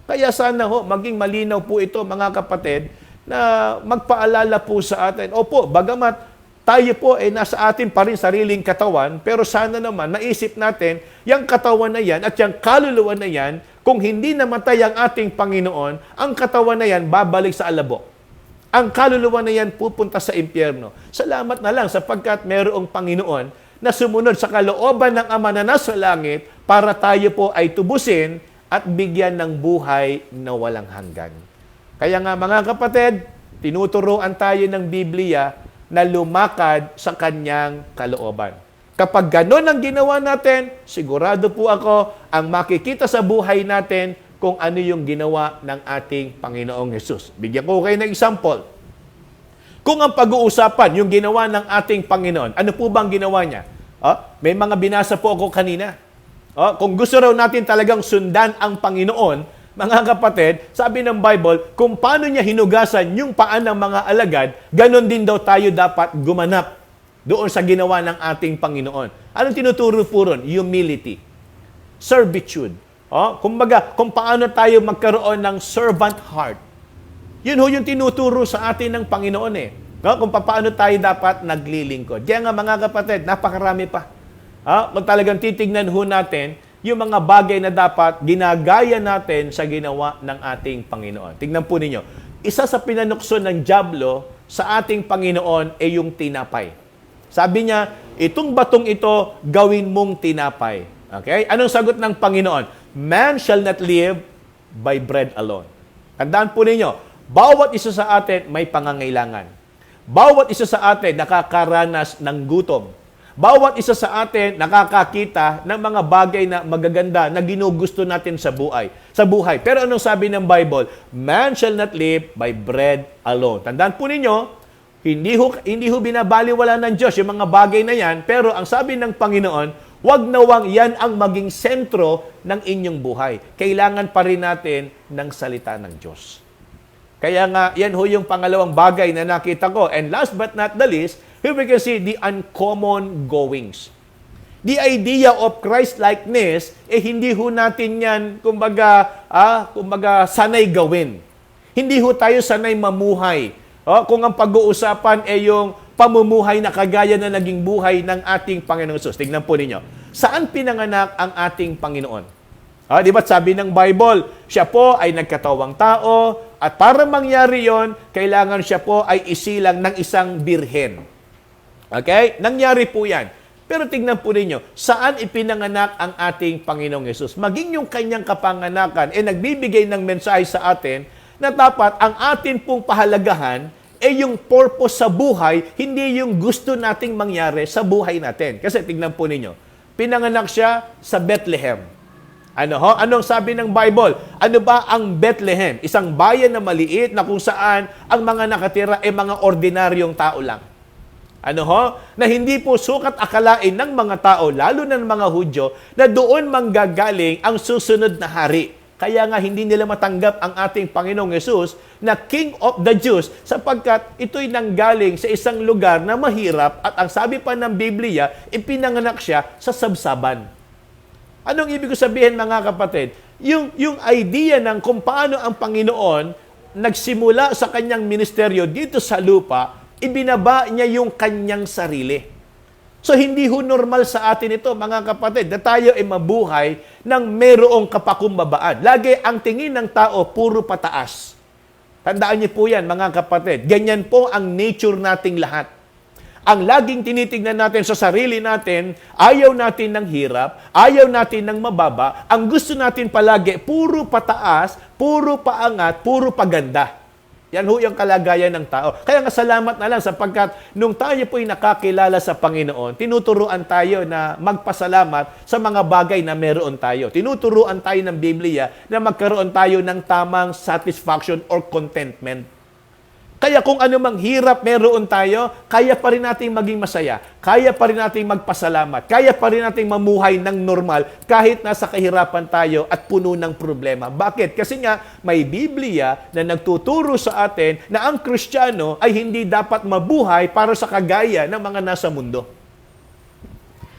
Kaya sana maging malinaw po ito, mga kapatid, na magpaalala po sa atin. Opo, bagamat tayo po ay nasa atin pa rin sariling katawan, pero sana naman naisip natin, yung katawan na yan at yung kaluluwa na yan, kung hindi namatay ang ating Panginoon, ang katawan na yan babalik sa alabok. Ang kaluluwa na yan pupunta sa impyerno. Salamat na lang sapagkat mayroong Panginoon na sumunod sa kalooban ng Ama na nasa langit para tayo po ay tubusin at bigyan ng buhay na walang hanggan. Kaya nga mga kapatid, tinuturoan tayo ng Biblia na lumakad sa kanyang kalooban. Kapag ganon ang ginawa natin, sigurado po ako ang makikita sa buhay natin kung ano yung ginawa ng ating Panginoong Hesus. Bigyan ko kayo ng example. Kung ang pag-uusapan yung ginawa ng ating Panginoon, ano po bang ginawa niya? May mga binasa po ako kanina. Kung gusto raw natin talagang sundan ang Panginoon, mga kapatid, sabi ng Bible, kung paano niya hinugasan yung paan ng mga alagad, ganon din daw tayo dapat gumanap doon sa ginawa ng ating Panginoon. Anong tinuturo po ron? Humility. Servitude. Kumbaga, kung paano tayo magkaroon ng servant heart. Yun yung tinuturo sa atin ng Panginoon eh. Kung paano tayo dapat naglilingkod. Kaya nga mga kapatid, napakarami pa. Kung talagang titignan natin, yung mga bagay na dapat ginagaya natin sa ginawa ng ating Panginoon. Tingnan po ninyo. Isa sa pinanukso ng dyablo sa ating Panginoon ay yung tinapay. Sabi niya, itong batong ito, gawin mong tinapay. Okay? Anong sagot ng Panginoon? Man shall not live by bread alone. Tandaan po ninyo, bawat isa sa atin may pangangailangan. Bawat isa sa atin nakakaranas ng gutom. Bawat isa sa atin nakakakita ng mga bagay na magaganda na ginugusto natin sa buhay. Pero anong sabi ng Bible? Man shall not live by bread alone. Tandaan po ninyo, hindi ho binabaliwala ng Diyos yung mga bagay na yan, pero ang sabi ng Panginoon, wag na wag yan ang maging sentro ng inyong buhay. Kailangan pa rin natin ng salita ng Diyos. Kaya nga, yan ho yung pangalawang bagay na nakita ko. And last but not the least, here we can see the uncommon goings. The idea of Christ-likeness, hindi ho natin yan, kumbaga, sanay gawin. Hindi ho tayo sanay mamuhay. Kung ang pag-uusapan ay yung pamumuhay na kagaya na naging buhay ng ating Panginoon Jesus. Tignan po ninyo. Saan pinanganak ang ating Panginoon? Di ba sabi ng Bible, siya po ay nagkatawang tao at para mangyari yon, kailangan siya po ay isilang ng isang birhen. Okay? Nangyari po yan. Pero tignan po ninyo, saan ipinanganak ang ating Panginoong Yesus? Maging yung kanyang kapanganakan, nagbibigay ng mensahe sa atin na dapat ang atin pong pahalagahan yung purpose sa buhay, hindi yung gusto nating mangyari sa buhay natin. Kasi tignan po ninyo, pinanganak siya sa Bethlehem. Anong sabi ng Bible? Ano ba ang Bethlehem? Isang bayan na maliit na kung saan ang mga nakatira ay mga ordinaryong tao lang. Na hindi po sukat akalain ng mga tao, lalo na ng mga Hudyo, na doon manggagaling ang susunod na hari. Kaya nga hindi nila matanggap ang ating Panginoong Yesus na King of the Jews sapagkat ito'y nanggaling sa isang lugar na mahirap at ang sabi pa ng Biblia, ipinanganak siya sa sabsaban. Anong ibig ko sabihin mga kapatid? Yung idea ng kung paano ang Panginoon nagsimula sa kanyang ministeryo dito sa lupa, ibinaba niya yung kanyang sarili. So, hindi ho normal sa atin ito, mga kapatid, na tayo ay mabuhay ng mayroong kapakumbabaan. Lagi ang tingin ng tao, puro pataas. Tandaan niyo po yan, mga kapatid. Ganyan po ang nature nating lahat. Ang laging tinitignan natin sa sarili natin, ayaw natin ng hirap, ayaw natin ng mababa. Ang gusto natin palagi, puro pataas, puro paangat, puro paganda. Yan ho yung kalagayan ng tao. Kaya nga salamat na lang sapagkat nung tayo po'y nakakilala sa Panginoon, tinuturuan tayo na magpasalamat sa mga bagay na meron tayo. Tinuturuan tayo ng Biblia na magkaroon tayo ng tamang satisfaction or contentment. Kaya kung anumang hirap meron tayo, kaya pa rin nating maging masaya. Kaya pa rin nating magpasalamat. Kaya pa rin nating mamuhay ng normal kahit nasa kahirapan tayo at puno ng problema. Bakit? Kasi nga may Biblia na nagtuturo sa atin na ang Kristiyano ay hindi dapat mabuhay para sa kagaya ng mga nasa mundo.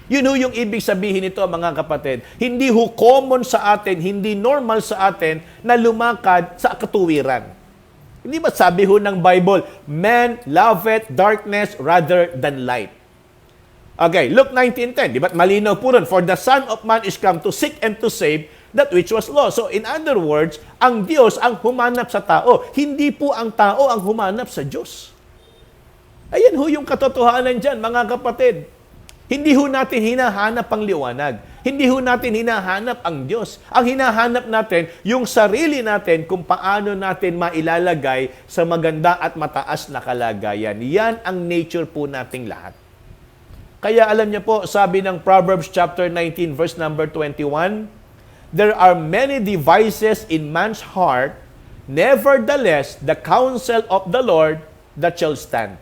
Yun ho yung ibig sabihin nito, mga kapatid. Hindi ho common sa atin, hindi normal sa atin na lumakad sa katuwiran. Hindi ba sabi ho ng Bible, man loveth darkness rather than light. Okay, Luke 19:10, di ba? Malinaw po ron, for the Son of Man is come to seek and to save that which was lost. So in other words, ang Diyos ang humanap sa tao. Hindi po ang tao ang humanap sa Diyos. Ayan ho yung katotohanan dyan, mga kapatid. Hindi ho natin hinahanap ang liwanag. Hindi ho natin hinahanap ang Diyos. Ang hinahanap natin, yung sarili natin kung paano natin mailalagay sa maganda at mataas na kalagayan. Yan ang nature po nating lahat. Kaya alam niyo po, sabi ng Proverbs chapter 19, verse number 21, there are many devices in man's heart, nevertheless, the counsel of the Lord that shall stand.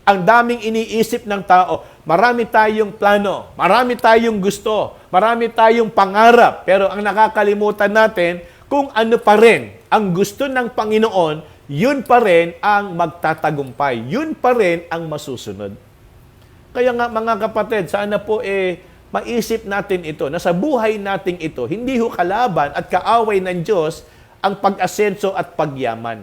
Ang daming iniisip ng tao. Marami tayong plano, marami tayong gusto, marami tayong pangarap. Pero ang nakakalimutan natin, kung ano pa rin ang gusto ng Panginoon, yun pa rin ang magtatagumpay. Yun pa rin ang masusunod. Kaya nga mga kapatid, sana po maisip natin ito, na sa buhay nating ito, hindi ho kalaban at kaaway ng Diyos ang pag-asenso at pagyaman.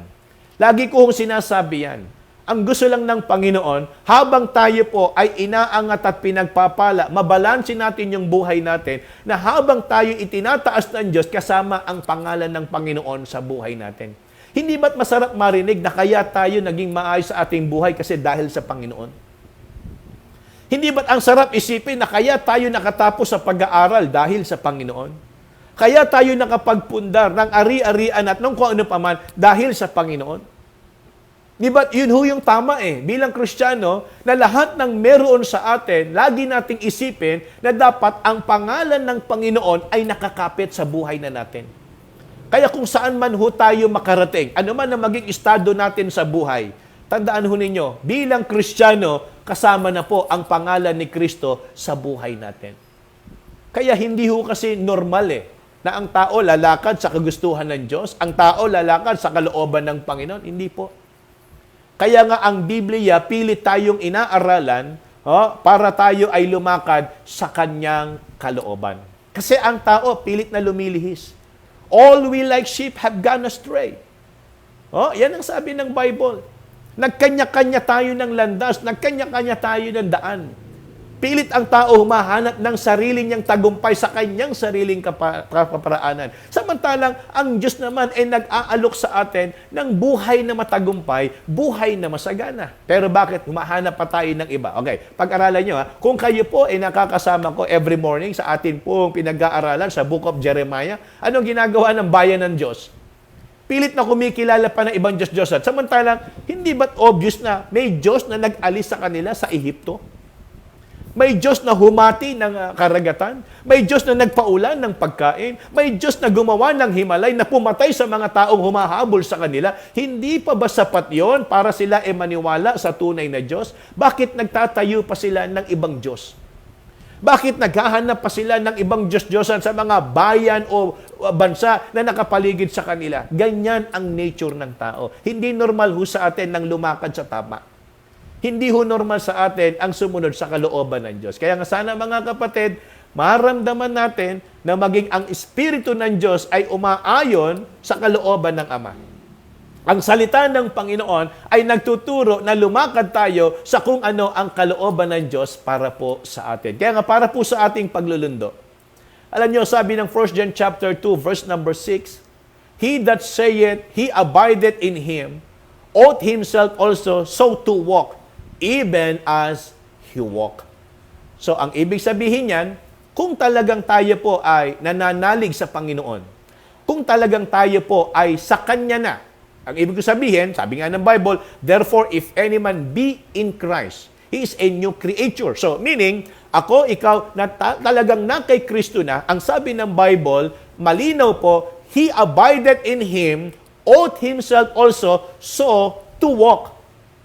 Lagi ko hong sinasabi yan. Ang gusto lang ng Panginoon, habang tayo po ay inaangat at pinagpapala, mabalansin natin yung buhay natin, na habang tayo itinataas ng Diyos, kasama ang pangalan ng Panginoon sa buhay natin. Hindi ba't masarap marinig na kaya tayo naging maayos sa ating buhay kasi dahil sa Panginoon? Hindi ba't ang sarap isipin na kaya tayo nakatapos sa pag-aaral dahil sa Panginoon? Kaya tayo nakapagpundar ng ari-arian at ng kung ano paman dahil sa Panginoon? Di ba, yun ho yung tama bilang Kristiyano, na lahat ng meron sa atin, lagi nating isipin na dapat ang pangalan ng Panginoon ay nakakapit sa buhay na natin. Kaya kung saan man ho tayo makarating, ano man ang maging estado natin sa buhay, tandaan ho ninyo, bilang Kristiyano, kasama na po ang pangalan ni Kristo sa buhay natin. Kaya hindi ho kasi normal na ang tao lalakad sa kagustuhan ng Diyos, ang tao lalakad sa kalooban ng Panginoon. Hindi po. Kaya nga ang Biblia, pilit tayong inaaralan para tayo ay lumakad sa kanyang kalooban. Kasi ang tao, pilit na lumilihis. All we like sheep have gone astray. Yan ang sabi ng Bible. Nagkanya-kanya tayo ng landas, nagkanya-kanya tayo ng daan. Pilit ang tao humahanap ng sarili niyang tagumpay sa kanyang sariling kaparaanan. Samantalang ang Diyos naman ay nag-aalok sa atin ng buhay na matagumpay, buhay na masagana. Pero bakit humahanap pa tayo ng iba? Okay, pag-aralan niyo kung kayo po ay nakakasama ko every morning sa atin pong pinag-aaralan sa Book of Jeremiah, anong ginagawa ng bayan ng Diyos? Pilit na kumikilala pa ng ibang Diyos-Diyosan. Samantalang, hindi ba't obvious na may Diyos na nag-alis sa kanila sa Ehipto? May Diyos na humati ng karagatan. May Diyos na nagpaulan ng pagkain. May Diyos na gumawa ng himalay na pumatay sa mga taong humahabol sa kanila. Hindi pa ba sapat yon para sila maniwala sa tunay na Diyos? Bakit nagtatayo pa sila ng ibang Diyos? Bakit naghahanap pa sila ng ibang Diyos-Diyosan sa mga bayan o bansa na nakapaligid sa kanila? Ganyan ang nature ng tao. Hindi normal ho sa atin nang lumakad sa tama. Hindi ho normal sa atin ang sumunod sa kalooban ng Diyos. Kaya nga sana mga kapatid, maramdaman natin na maging ang Espiritu ng Diyos ay umaayon sa kalooban ng Ama. Ang salita ng Panginoon ay nagtuturo na lumakad tayo sa kung ano ang kalooban ng Diyos para po sa atin. Kaya nga para po sa ating paglulundo. Alam niyo, sabi ng 1 John chapter 2, verse number 6, He that saith, He abideth in Him, ought himself also so to walk, even as He walk. So, ang ibig sabihin niyan, kung talagang tayo po ay nananalig sa Panginoon, kung talagang tayo po ay sa Kanya na, ang ibig sabihin, sabi nga ng Bible, therefore, if any man be in Christ, he is a new creature. So, meaning, ako, ikaw, na talagang na kay Kristo na, ang sabi ng Bible, malinaw po, He abideth in Him, ought himself also so to walk.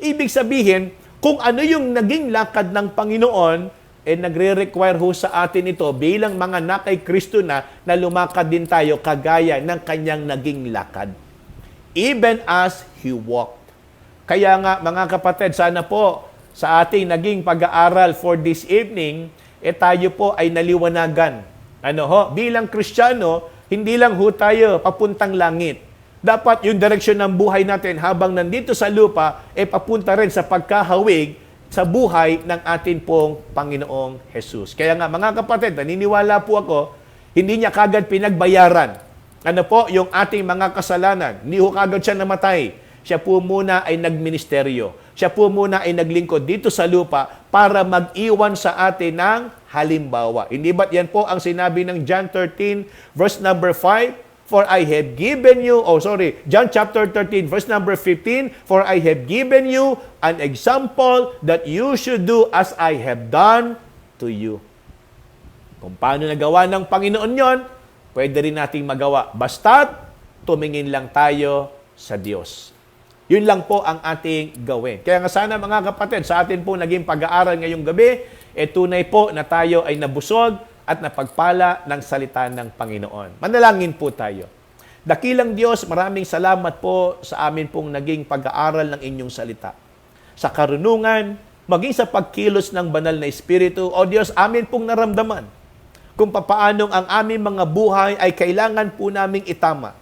Ibig sabihin, kung ano yung naging lakad ng Panginoon, nagre-require ho sa atin ito bilang mga anak kay Kristo na lumakad din tayo kagaya ng kanyang naging lakad. Even as He walked. Kaya nga mga kapatid, sana po sa ating naging pag-aaral for this evening, tayo po ay naliwanagan. Bilang Kristiyano, hindi lang ho tayo papuntang langit. Dapat yung direksyon ng buhay natin habang nandito sa lupa, papunta rin sa pagkahawig sa buhay ng atin pong Panginoong Jesus. Kaya nga mga kapatid, naniniwala po ako, hindi niya kagad pinagbayaran. Yung ating mga kasalanan. Hindi ho kagad siya namatay. Siya po muna ay nagministeryo. Siya po muna ay naglingkod dito sa lupa para mag-iwan sa atin ng halimbawa. Hindi ba't yan po ang sinabi ng John 13, verse number 5? For I have given you, John chapter 13, verse number 15, for I have given you an example that you should do as I have done to you. Kung paano nagawa ng Panginoon yon, pwede rin nating magawa. Basta't tumingin lang tayo sa Diyos. Yun lang po ang ating gawin. Kaya nga sana mga kapatid, sa atin po naging pag-aaral ngayong gabi, tunay po na tayo ay nabusog at napagpala ng salita ng Panginoon. Manalangin po tayo. Dakilang Diyos, maraming salamat po sa amin pong naging pag-aaral ng inyong salita. Sa karunungan, maging sa pagkilos ng banal na Espiritu, O Diyos, amin pong naramdaman kung papaanong ang aming mga buhay ay kailangan po naming itama.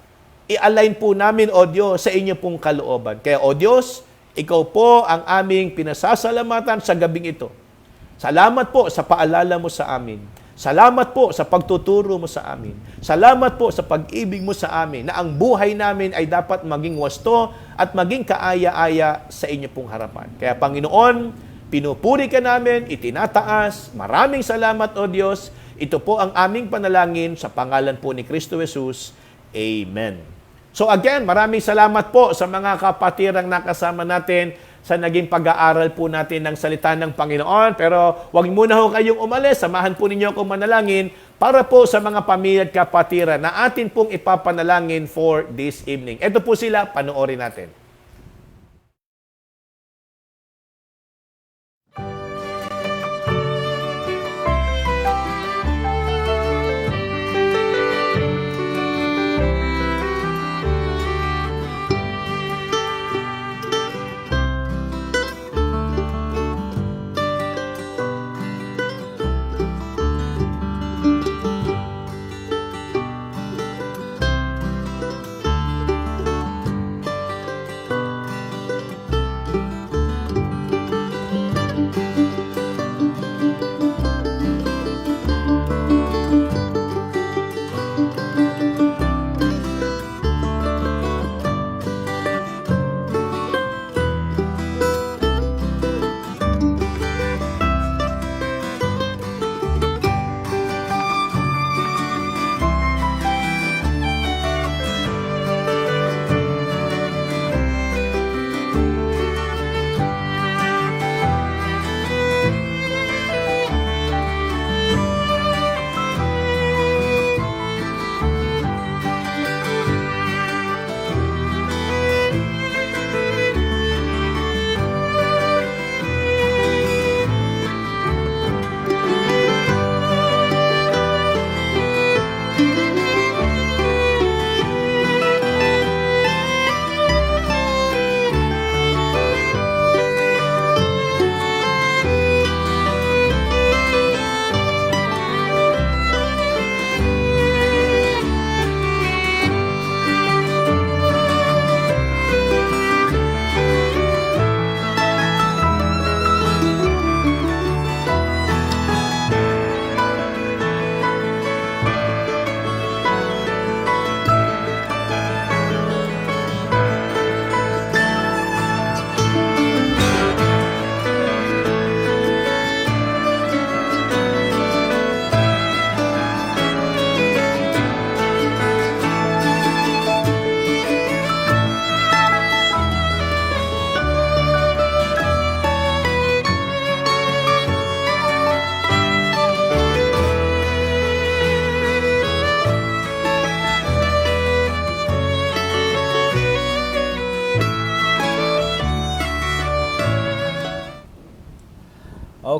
I-align po namin, O Diyos, sa inyo pong kalooban. Kaya, O Diyos, Ikaw po ang aming pinasasalamatan sa gabing ito. Salamat po sa paalala mo sa amin. Salamat po sa pagtuturo mo sa amin. Salamat po sa pag-ibig mo sa amin na ang buhay namin ay dapat maging wasto at maging kaaya-aya sa inyo pong harapan. Kaya Panginoon, pinupuri ka namin, itinataas. Maraming salamat, O Diyos. Ito po ang aming panalangin sa pangalan po ni Kristo Jesus. Amen. So again, maraming salamat po sa mga kapatirang nakasama natin sa naging pag-aaral po natin ng salita ng Panginoon. Pero huwag muna ho kayong umalis. Samahan po ninyo akong manalangin para po sa mga pamilya at kapatiran na atin pong ipapanalangin for this evening. Ito po sila, panoorin natin.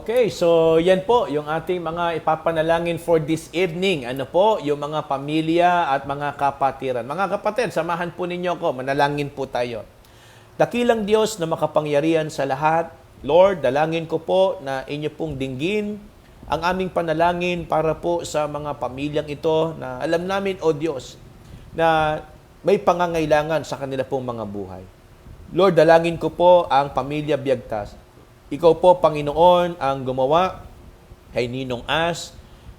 Okay, so yan po yung ating mga ipapanalangin for this evening. Ano po, yung mga pamilya at mga kapatiran. Mga kapatid, samahan po ninyo ko, manalangin po tayo. Dakilang Diyos na makapangyarihan sa lahat, Lord, dalangin ko po na inyo pong dinggin ang aming panalangin para po sa mga pamilyang ito na alam namin, O Diyos, na may pangangailangan sa kanila pong mga buhay. Lord, dalangin ko po ang pamilya Biagtas. Ikaw po, Panginoon, ang gumawa kay Ninong As,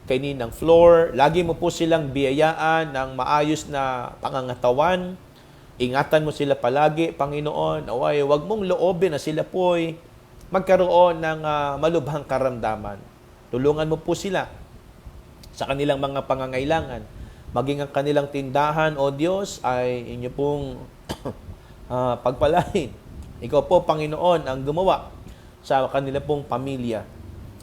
kay Ninang Flor. Lagi mo po silang biyayaan ng maayos na pangangatawan. Ingatan mo sila palagi, Panginoon. Away, huwag mong loobin na sila po'y magkaroon ng malubhang karamdaman. Tulungan mo po sila sa kanilang mga pangangailangan. Maging ang kanilang tindahan, O Diyos, ay inyo pong pagpalain. Ikaw po, Panginoon, ang gumawa sa kanila pong pamilya.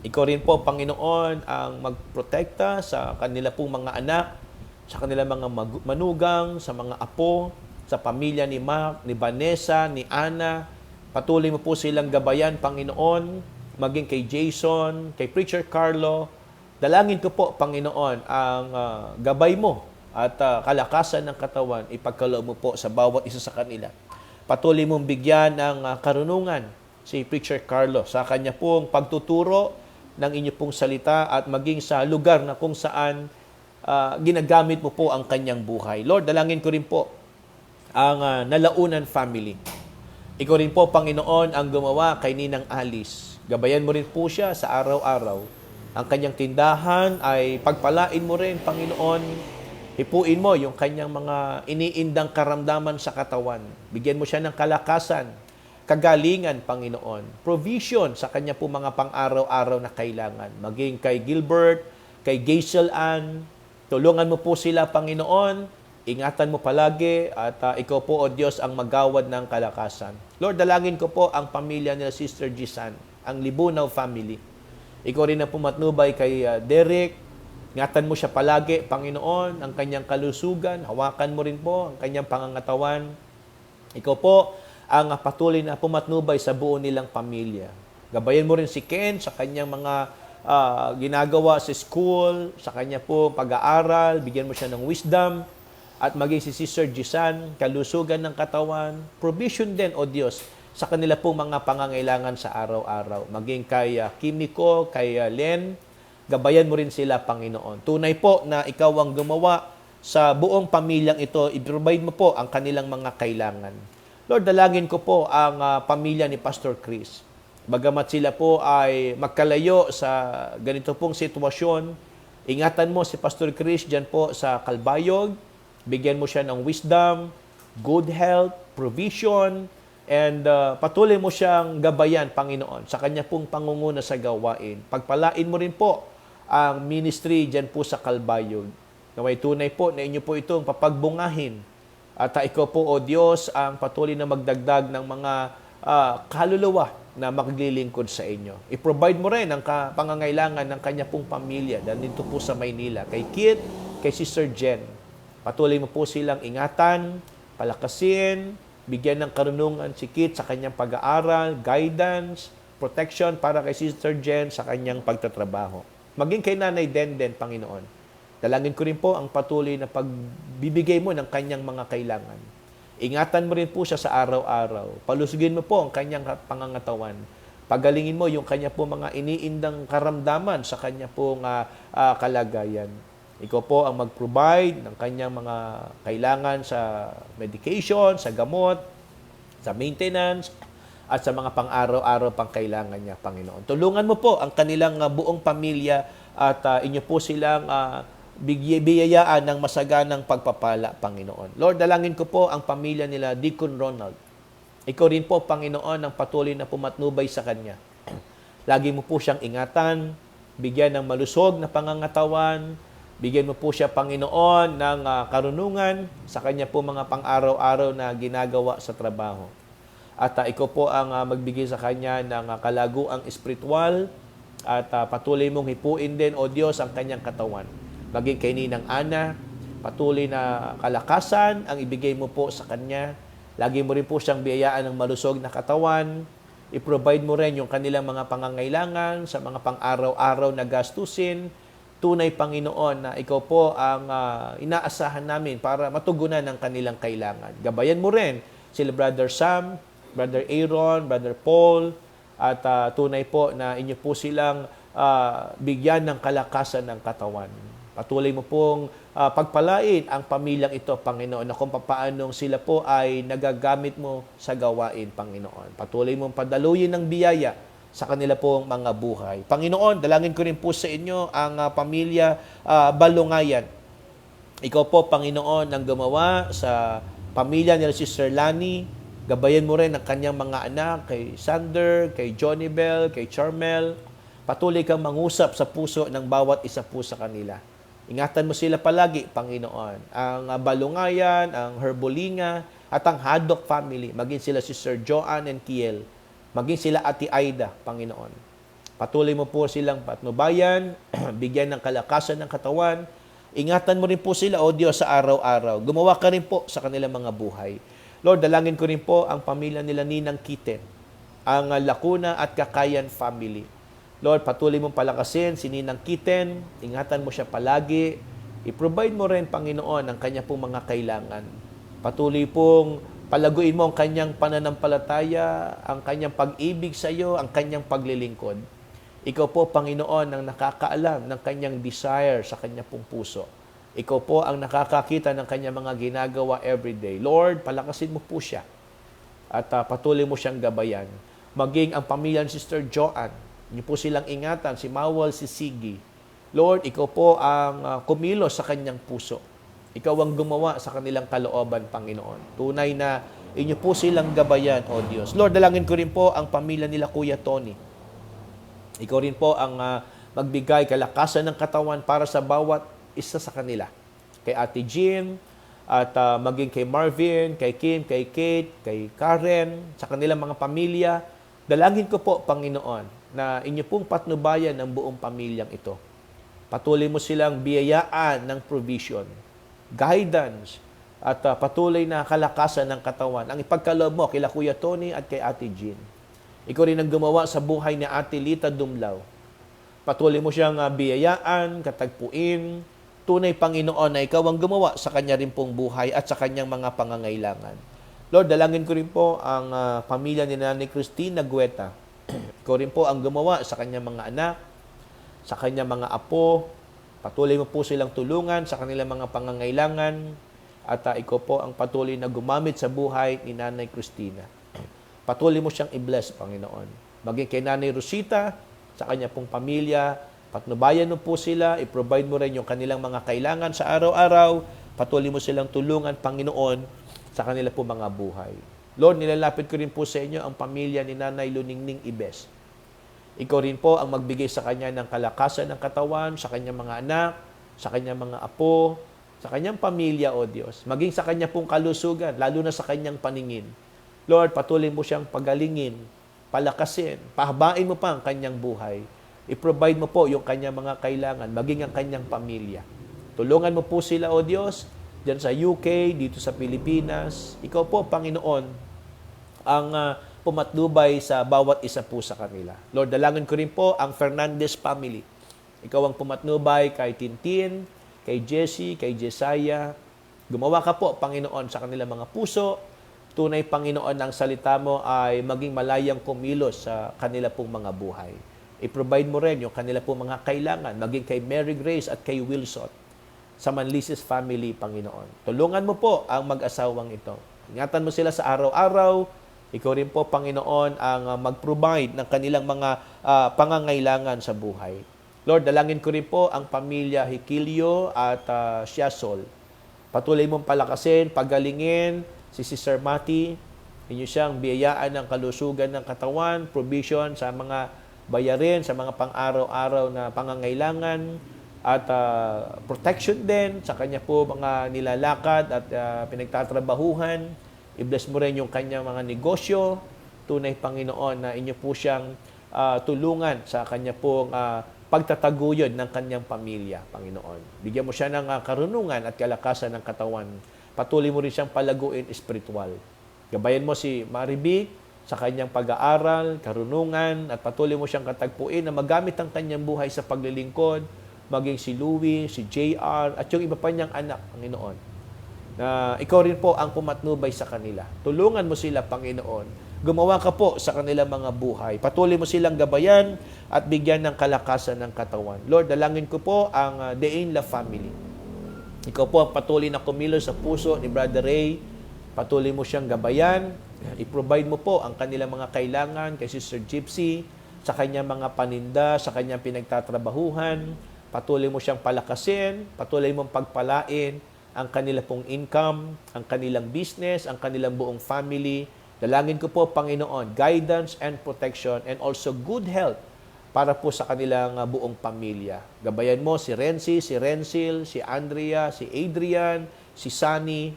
Ikaw rin po, Panginoon, ang magprotekta sa kanila pong mga anak, sa kanila mga manugang, sa mga apo, sa pamilya ni Mark, ni Vanessa, ni Ana. Patuloy mo po silang gabayan, Panginoon, maging kay Jason, kay Preacher Carlo. Dalangin ko po, Panginoon, ang gabay mo at kalakasan ng katawan, ipagkaloob mo po sa bawat isa sa kanila. Patuloy mong bigyan ng karunungan si Preacher Carlo sa kanya pong pagtuturo ng inyo pong salita at maging sa lugar na kung saan ginagamit mo po ang kanyang buhay. Lord, dalangin ko rin po ang Nalaunan family. Ikaw rin po, Panginoon, ang gumawa kay Ninang Alice. Gabayan mo rin po siya sa araw-araw. Ang kanyang tindahan ay pagpalain mo rin, Panginoon. Hipuin mo yung kanyang mga iniindang karamdaman sa katawan. Bigyan mo siya ng kalakasan, kagalingan, Panginoon. Provision sa kanya po mga pang-araw-araw na kailangan. Maging kay Gilbert, kay Gaisel Ann. Tulungan mo po sila, Panginoon. Ingatan mo palagi at ikaw po, O Diyos, ang magawad ng kalakasan. Lord, dalangin ko po ang pamilya nila Sister Gisan, ang Libunaw family. Ikaw rin ang pumatnubay kay Derek. Ingatan mo siya palagi, Panginoon, ang kanyang kalusugan. Hawakan mo rin po ang kanyang pangangatawan. Ikaw po, ang patuloy na pumatnubay sa buo nilang pamilya. Gabayan mo rin si Ken sa kanyang mga ginagawa sa school, sa kanya po pag-aaral, bigyan mo siya ng wisdom, at maging si Sister Gisan, kalusugan ng katawan, provision din, O Diyos, sa kanila pong mga pangangailangan sa araw-araw. Maging kay Kimiko, kay Len, gabayan mo rin sila, Panginoon. Tunay po na ikaw ang gumawa sa buong pamilyang ito, i-provide mo po ang kanilang mga kailangan. Lord, dalangin ko po ang pamilya ni Pastor Chris. Bagamat sila po ay magkalayo sa ganito pong sitwasyon, ingatan mo si Pastor Chris dyan po sa Kalbayog. Bigyan mo siya ng wisdom, good health, provision, and patuloy mo siyang gabayan, Panginoon, sa kanya pong pangunguna sa gawain. Pagpalain mo rin po ang ministry dyan po sa Kalbayog. Naway tunay po na inyo po itong papagbungahin. At ikaw po, O Diyos, ang patuloy na magdagdag ng mga kaluluwa na maglilingkod sa inyo. I-provide mo rin ang pangangailangan ng kanya pong pamilya dahil dito po sa Maynila. Kay Kit, kay Sister Jen. Patuloy mo po silang ingatan, palakasin, bigyan ng karunungan si Kit sa kanyang pag-aaral, guidance, protection para kay Sister Jen sa kanyang pagtatrabaho. Maging kay Nanay Denden, Panginoon. Dalangin ko rin po ang patuloy na pagbibigay mo ng kanyang mga kailangan. Ingatan mo rin po siya sa araw-araw. Palusugin mo po ang kanyang pangangatawan. Pagalingin mo yung kanya po mga iniindang karamdaman sa kanya pong kalagayan. Ikaw po ang mag-provide ng kanyang mga kailangan sa medication, sa gamot, sa maintenance, at sa mga pang-araw-araw pang kailangan niya, Panginoon. Tulungan mo po ang kanilang buong pamilya at inyo po silang biyayaan ng masaganang pagpapala, Panginoon. Lord, dalangin ko po ang pamilya nila, Deacon Ronald. Ikaw rin po, Panginoon, ang patuloy na pumatnubay sa kanya. Lagi mo po siyang ingatan, bigyan ng malusog na pangangatawan, bigyan mo po siya, Panginoon, ng karunungan sa kanya po mga pang-araw-araw na ginagawa sa trabaho. At ikaw po ang magbigay sa kanya ng kalaguang espiritual at patuloy mong hipuin din, O Diyos, ang kanyang katawan. Maging kay Ninang Ana, patuloy na kalakasan ang ibigay mo po sa kanya. Lagi mo rin po siyang biyayaan ng malusog na katawan. I-provide mo rin yung kanilang mga pangangailangan sa mga pang-araw-araw na gastusin. Tunay, Panginoon, na ikaw po ang inaasahan namin para matugunan ang kanilang kailangan. Gabayan mo rin sila Brother Sam, Brother Aaron, Brother Paul, at tunay po na inyo po silang bigyan ng kalakasan ng katawan. Patuloy mo pong pagpalain ang pamilyang ito, Panginoon, na kung paanong sila po ay nagagamit mo sa gawain, Panginoon. Patuloy mong padaluyin ng biyaya sa kanila pong mga buhay. Panginoon, dalangin ko rin po sa inyo ang pamilya Balungayan. Ikaw po, Panginoon, ang gumawa sa pamilya nila Sister Lani. Gabayan mo rin ang kanyang mga anak, kay Sander, kay Johnny Bell, kay Charmel. Patuloy kang mangusap sa puso ng bawat isa po sa kanila. Ingatan mo sila palagi, Panginoon. Ang Balungayan, ang Herbolinga, at ang Haddock family, maging sila Sister Joanne and Kiel, maging sila Ate Aida, Panginoon. Patuloy mo po silang patnubayan, bigyan ng kalakasan ng katawan. Ingatan mo rin po sila, O Diyos, sa araw-araw. Gumawa ka rin po sa kanilang mga buhay. Lord, dalangin ko rin po ang pamilya nila Ninang Kiten, ang Lacuna at Kakayan family. Lord, patuloy mong palakasin si Ninang Kiten, ingatan mo siya palagi, i-provide mo rin, Panginoon, ang kanya pong mga kailangan. Patuloy pong palaguin mo ang kanyang pananampalataya, ang kanyang pag-ibig sa iyo, ang kanyang paglilingkod. Ikaw po, Panginoon, ang nakakaalam ng kanyang desire sa kanya pong puso. Ikaw po ang nakakakita ng kanyang mga ginagawa everyday. Lord, palakasin mo po siya at patuloy mo siyang gabayan. Maging ang pamilya ni Sister Joanne, niyo po silang ingatan, si Mawal, si Sigi. Lord, ikaw po ang kumilos sa kanyang puso. Ikaw ang gumawa sa kanilang kalooban, Panginoon. Tunay na inyo po silang gabayan, O Diyos. Lord, dalangin ko rin po ang pamilya nila Kuya Tony. Ikaw rin po ang magbigay kalakasan ng katawan para sa bawat isa sa kanila. Kay Ate Jean, at maging kay Marvin, kay Kim, kay Kate, kay Karen, sa kanilang mga pamilya. Dalangin ko po, Panginoon, na inyo pong patnubayan ng buong pamilyang ito. Patuloy mo silang biyayaan ng provision, guidance, at patuloy na kalakasan ng katawan. Ang ipagkaloob mo kila Kuya Tony at kay Ate Jean. Ikaw rin ang gumawa sa buhay ni Ate Lita Dumlao. Patuloy mo siyang biyayaan, katagpuin. Tunay, Panginoon, na ikaw ang gumawa sa kanya rin pong buhay at sa kanyang mga pangangailangan. Lord, dalangin ko rin po ang pamilya ni Nanay Cristina Gueta. Ikaw rin po ang gumawa sa kanyang mga anak, sa kanyang mga apo. Patuloy mo po silang tulungan sa kanilang mga pangangailangan. At ikaw po ang patuloy na gumamit sa buhay ni Nanay Cristina. Patuloy mo siyang i-bless, Panginoon. Maging kay Nanay Rosita, sa kanya pong pamilya, patnubayan mo po sila, i-provide mo rin yung kanilang mga kailangan sa araw-araw. Patuloy mo silang tulungan, Panginoon, sa kanila po mga buhay. Lord, nilalapit ko rin po sa inyo ang pamilya ni Nanay Luningning Ibes. Ikaw rin po ang magbigay sa kanya ng kalakasan ng katawan, sa kanyang mga anak, sa kanyang mga apo, sa kanyang pamilya, O Diyos. Maging sa kanya pong kalusugan, lalo na sa kanyang paningin. Lord, patuloy mo siyang pagalingin, palakasin, pahabain mo pa ang kanyang buhay. I-provide mo po yung kanyang mga kailangan, maging ang kanyang pamilya. Tulungan mo po sila, O Diyos, diyan sa UK, dito sa Pilipinas. Ikaw po, Panginoon, ang pumatnubay sa bawat isa po sa kanila. Lord, dalangin ko rin po ang Fernandez family. Ikaw ang pumatnubay kay Tintin, kay Jessie, kay Jesiah. Gumawa ka po, Panginoon, sa kanilang mga puso. Tunay, Panginoon, ang salita mo ay maging malayang kumilos sa kanila pong mga buhay. I-provide mo rin yung kanila pong mga kailangan, maging kay Mary Grace at kay Wilson, sa Manlises family, Panginoon. Tulungan mo po ang mag-asawang ito. Ingatan mo sila sa araw-araw. Ikaw rin po, Panginoon, ang mag-provide ng kanilang mga pangangailangan sa buhay. Lord, dalangin ko rin po ang pamilya Hikilio at Siasol. Patuloy mong palakasin, pagalingin si Sister Mati. Inyo siyang biyayaan ng kalusugan ng katawan, provision sa mga bayarin, sa mga pang-araw-araw na pangangailangan, at protection din sa kanya po mga nilalakad at pinagtatrabahuhan. I-bless mo rin yung kanyang mga negosyo. Tunay, Panginoon, na inyo po siyang tulungan sa kanya pong pagtataguyod ng kanyang pamilya, Panginoon. Bigyan mo siya ng karunungan at kalakasan ng katawan. Patuloy mo rin siyang palaguin espiritual. Gabayan mo si Mariby, sa kanyang pag-aaral, karunungan, at patuloy mo siyang katagpuin na magamit ang kanyang buhay sa paglilingkod, maging si Louie, si JR, at yung iba pa niyang anak, Panginoon. Na ikaw rin po ang pumatnubay sa kanila. Tulungan mo sila, Panginoon. Gumawa ka po sa kanilang mga buhay. Patuloy mo silang gabayan at bigyan ng kalakasan ng katawan. Lord, dalangin ko po ang Dein La family. Ikaw po ang patuloy na kumilos sa puso ni Brother Ray. Patuloy mo siyang gabayan. I-provide mo po ang kanilang mga kailangan kay Sister Gypsy, sa kanyang mga paninda, sa kanyang pinagtatrabahuhan. Patuloy mo siyang palakasin, patuloy mong pagpalain ang kanilang pong income, ang kanilang business, ang kanilang buong family. Dalangin ko po, Panginoon, guidance and protection and also good health para po sa kanilang buong pamilya. Gabayan mo si Renzi, si Rensil, si Andrea, si Adrian, si Sunny.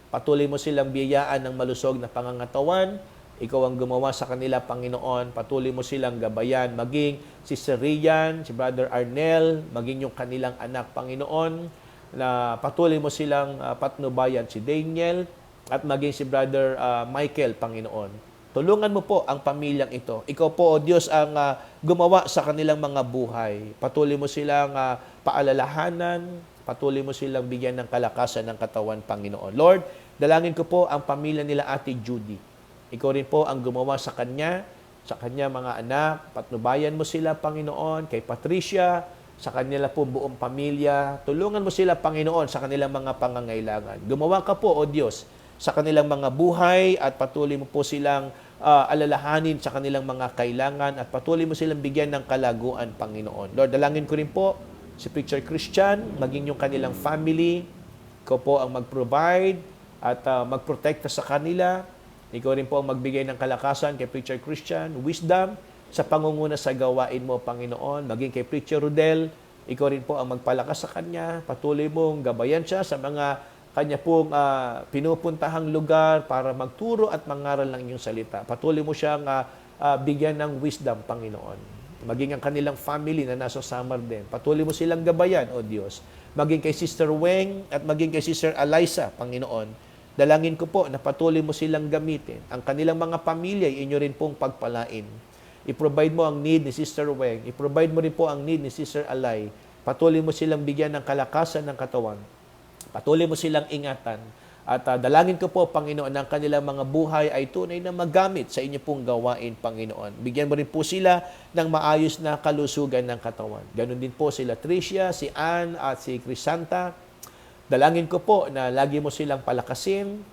Patuloy mo silang biyayaan ng malusog na pangangatawan. Ikaw ang gumawa sa kanila, Panginoon. Patuloy mo silang gabayan. Maging si Sir Rian, si Brother Arnel, maging yung kanilang anak, Panginoon, na patuloy mo silang patnubayan, si Daniel, at maging si Brother Michael, Panginoon. Tulungan mo po ang pamilyang ito. Ikaw po, O Diyos, ang gumawa sa kanilang mga buhay. Patuloy mo silang paalalahanan, patuloy mo silang bigyan ng kalakasan ng katawan, Panginoon. Lord, dalangin ko po ang pamilya nila Ate Judy. Ikaw rin po ang gumawa sa kanya mga anak. Patnubayan mo sila, Panginoon, kay Patricia, sa kanila po buong pamilya. Tulungan mo sila, Panginoon, sa kanilang mga pangangailangan. Gumawa ka po, O Diyos, sa kanilang mga buhay at patuloy mo po silang alalahanin sa kanilang mga kailangan at patuloy mo silang bigyan ng kalaguan, Panginoon. Lord, dalangin ko rin po si Preacher Christian, maging yung kanilang family. Ikaw po ang mag-provide at magprotekta sa kanila. Ikaw rin po ang magbigay ng kalakasan kay Preacher Christian, wisdom sa pangunguna sa gawain mo, Panginoon. Maging kay Preacher Rodel, ikaw rin po ang magpalakas sa kanya. Patuloy mong gabayan siya sa mga kanya pong pinupuntahang lugar para magturo at mangaral ng inyong salita. Patuloy mo siyang bigyan ng wisdom, Panginoon. Maging ang kanilang family na nasa Samar din. Patuloy mo silang gabayan, O Diyos. Maging kay Sister Weng at maging kay Sister Eliza, Panginoon. Dalangin ko po na patuloy mo silang gamitin. Ang kanilang mga pamilya, inyo rin pong pagpalain. I-provide mo ang need ni Sister Weng. I-provide mo rin po ang need ni Sister Alay. Patuloy mo silang bigyan ng kalakasan ng katawan. Patuloy mo silang ingatan. At dalangin ko po, Panginoon, ang kanilang mga buhay ay tunay na magamit sa inyo pong gawain, Panginoon. Bigyan mo rin po sila ng maayos na kalusugan ng katawan. Ganon din po sila Tricia, si Ann at si Crisanta. Dalangin ko po na lagi mo silang palakasin,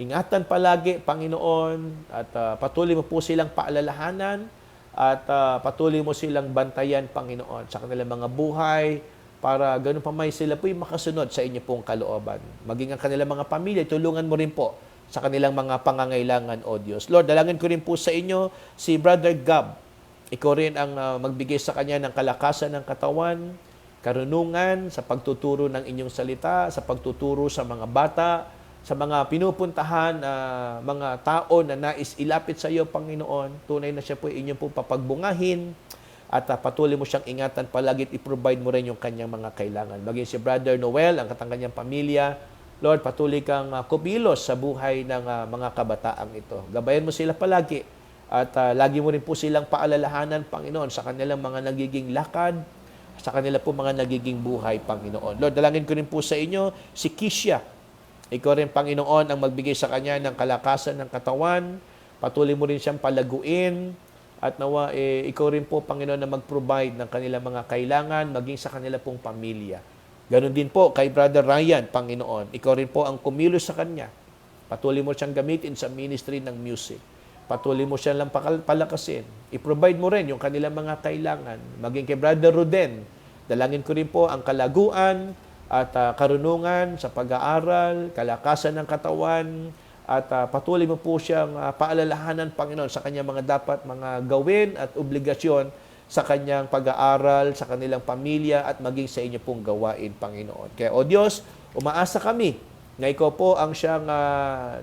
ingatan palagi, Panginoon, at patuloy mo po silang paalalahanan at patuloy mo silang bantayan, Panginoon, sa kanilang mga buhay, para ganun pa may sila po'y makasunod sa inyo pong kalooban. Maging ang kanilang mga pamilya, tulungan mo rin po sa kanilang mga pangangailangan, O Diyos. Lord, dalangin ko rin po sa inyo si Brother Gab. Ikaw rin ang magbigay sa kanya ng kalakasan ng katawan, karunungan sa pagtuturo ng inyong salita, sa pagtuturo sa mga bata, sa mga pinupuntahan, mga tao na nais ilapit sa iyo, Panginoon. Tunay na siya po inyong po papagbungahin. At patuloy mo siyang ingatan palagi at i-provide mo rin yung kanyang mga kailangan. Maging si Brother Noel, ang kanyang pamilya. Lord, patuloy kang kumilos sa buhay ng mga kabataang ito. Gabayan mo sila palagi. At lagi mo rin po silang paalalahanan, Panginoon, sa kanilang mga nagiging lakad, sa kanila po mga nagiging buhay, Panginoon. Lord, dalangin ko rin po sa inyo si Kisha. Ikaw rin, Panginoon, ang magbigay sa kanya ng kalakasan ng katawan. Patuloy mo rin siyang palaguin. At nawa, ikaw rin po, Panginoon, na mag-provide ng kanilang mga kailangan, maging sa kanila pong pamilya. Ganon din po kay Brother Ryan, Panginoon. Ikaw rin po ang kumilos sa kanya. Patuloy mo siyang gamitin sa ministry ng music. Patuloy mo siyang lang palakasin. I-provide mo rin yung kanilang mga kailangan. Maging kay Brother Ruden, dalangin ko rin po ang kalaguan at karunungan sa pag-aaral, kalakasan ng katawan, at patuloy mo po siyang paalalahanan, Panginoon, sa kanyang mga dapat mga gawin at obligasyon sa kanyang pag-aaral, sa kanilang pamilya, at maging sa inyo pong gawain, Panginoon. Kaya, O Diyos, umaasa kami na ikaw po ang siyang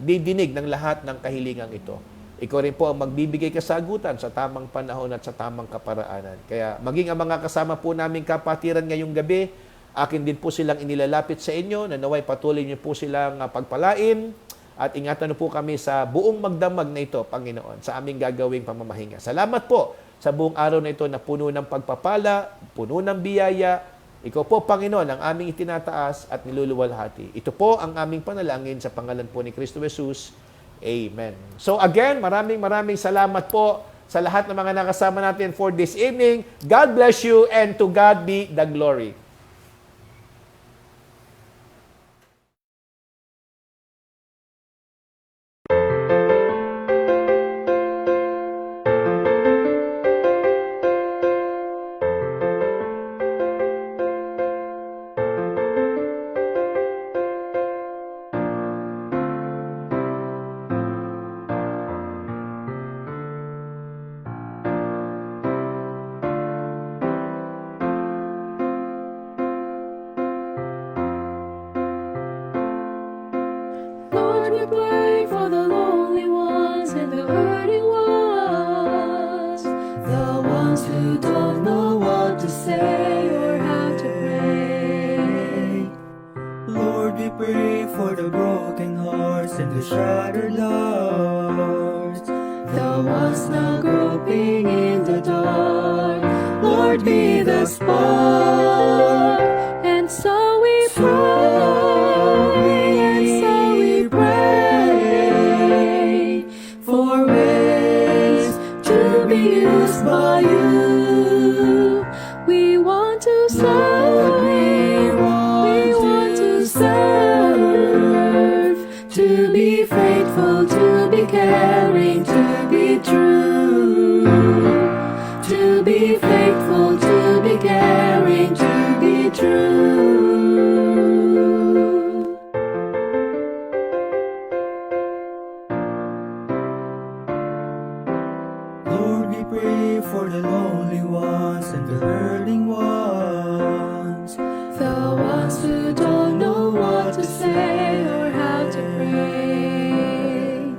didinig ng lahat ng kahilingang ito. Ikaw rin po ang magbibigay kasagutan sa tamang panahon at sa tamang kaparaanan. Kaya, maging ang mga kasama po naming kapatiran ngayong gabi, akin din po silang inilalapit sa inyo, na naway patuloy niyo po silang pagpalain, At ingatan po kami sa buong magdamag na ito, Panginoon, sa aming gagawing pamamahinga. Salamat po sa buong araw na ito na puno ng pagpapala, puno ng biyaya. Ikaw po, Panginoon, ang aming itinataas at niluluwalhati. Ito po ang aming panalangin sa pangalan po ni Kristo Jesus. Amen. So again, maraming salamat po sa lahat ng mga nakasama natin for this evening. God bless you and to God be the glory. Lord, we pray for the lonely ones and the hurting ones, the ones who don't know what to say or how to pray. Lord, we pray for the broken hearts and the shattered lives, The ones now groping in the dark, Lord, be the spark. And so we pray, and so we pray for ways to be used by you. We want to serve, we want to serve, to be faithful, to be caring, to be true, to be faithful, to be caring, to be true. Lord, we pray for the lonely ones and the hurting ones, The ones who don't know what to say or how to pray.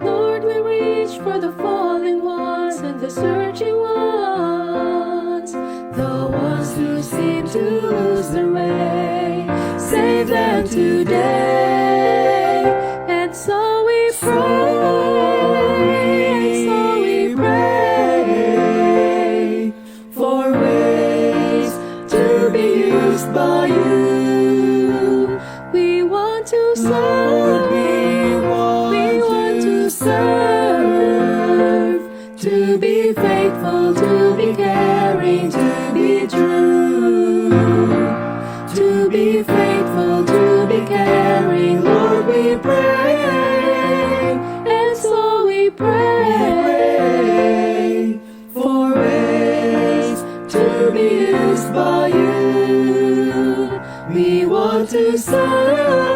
Lord, we reach for the falling ones and the searching ones, the ones who seem to lose their way. Save them today. And so we pray, and so we pray for ways to be used by you. We want to serve, we want to serve, to be faithful, to be caring, to be true, to be faithful, to be caring. Lord, we pray, and so we pray for ways to be used by you. We want to serve,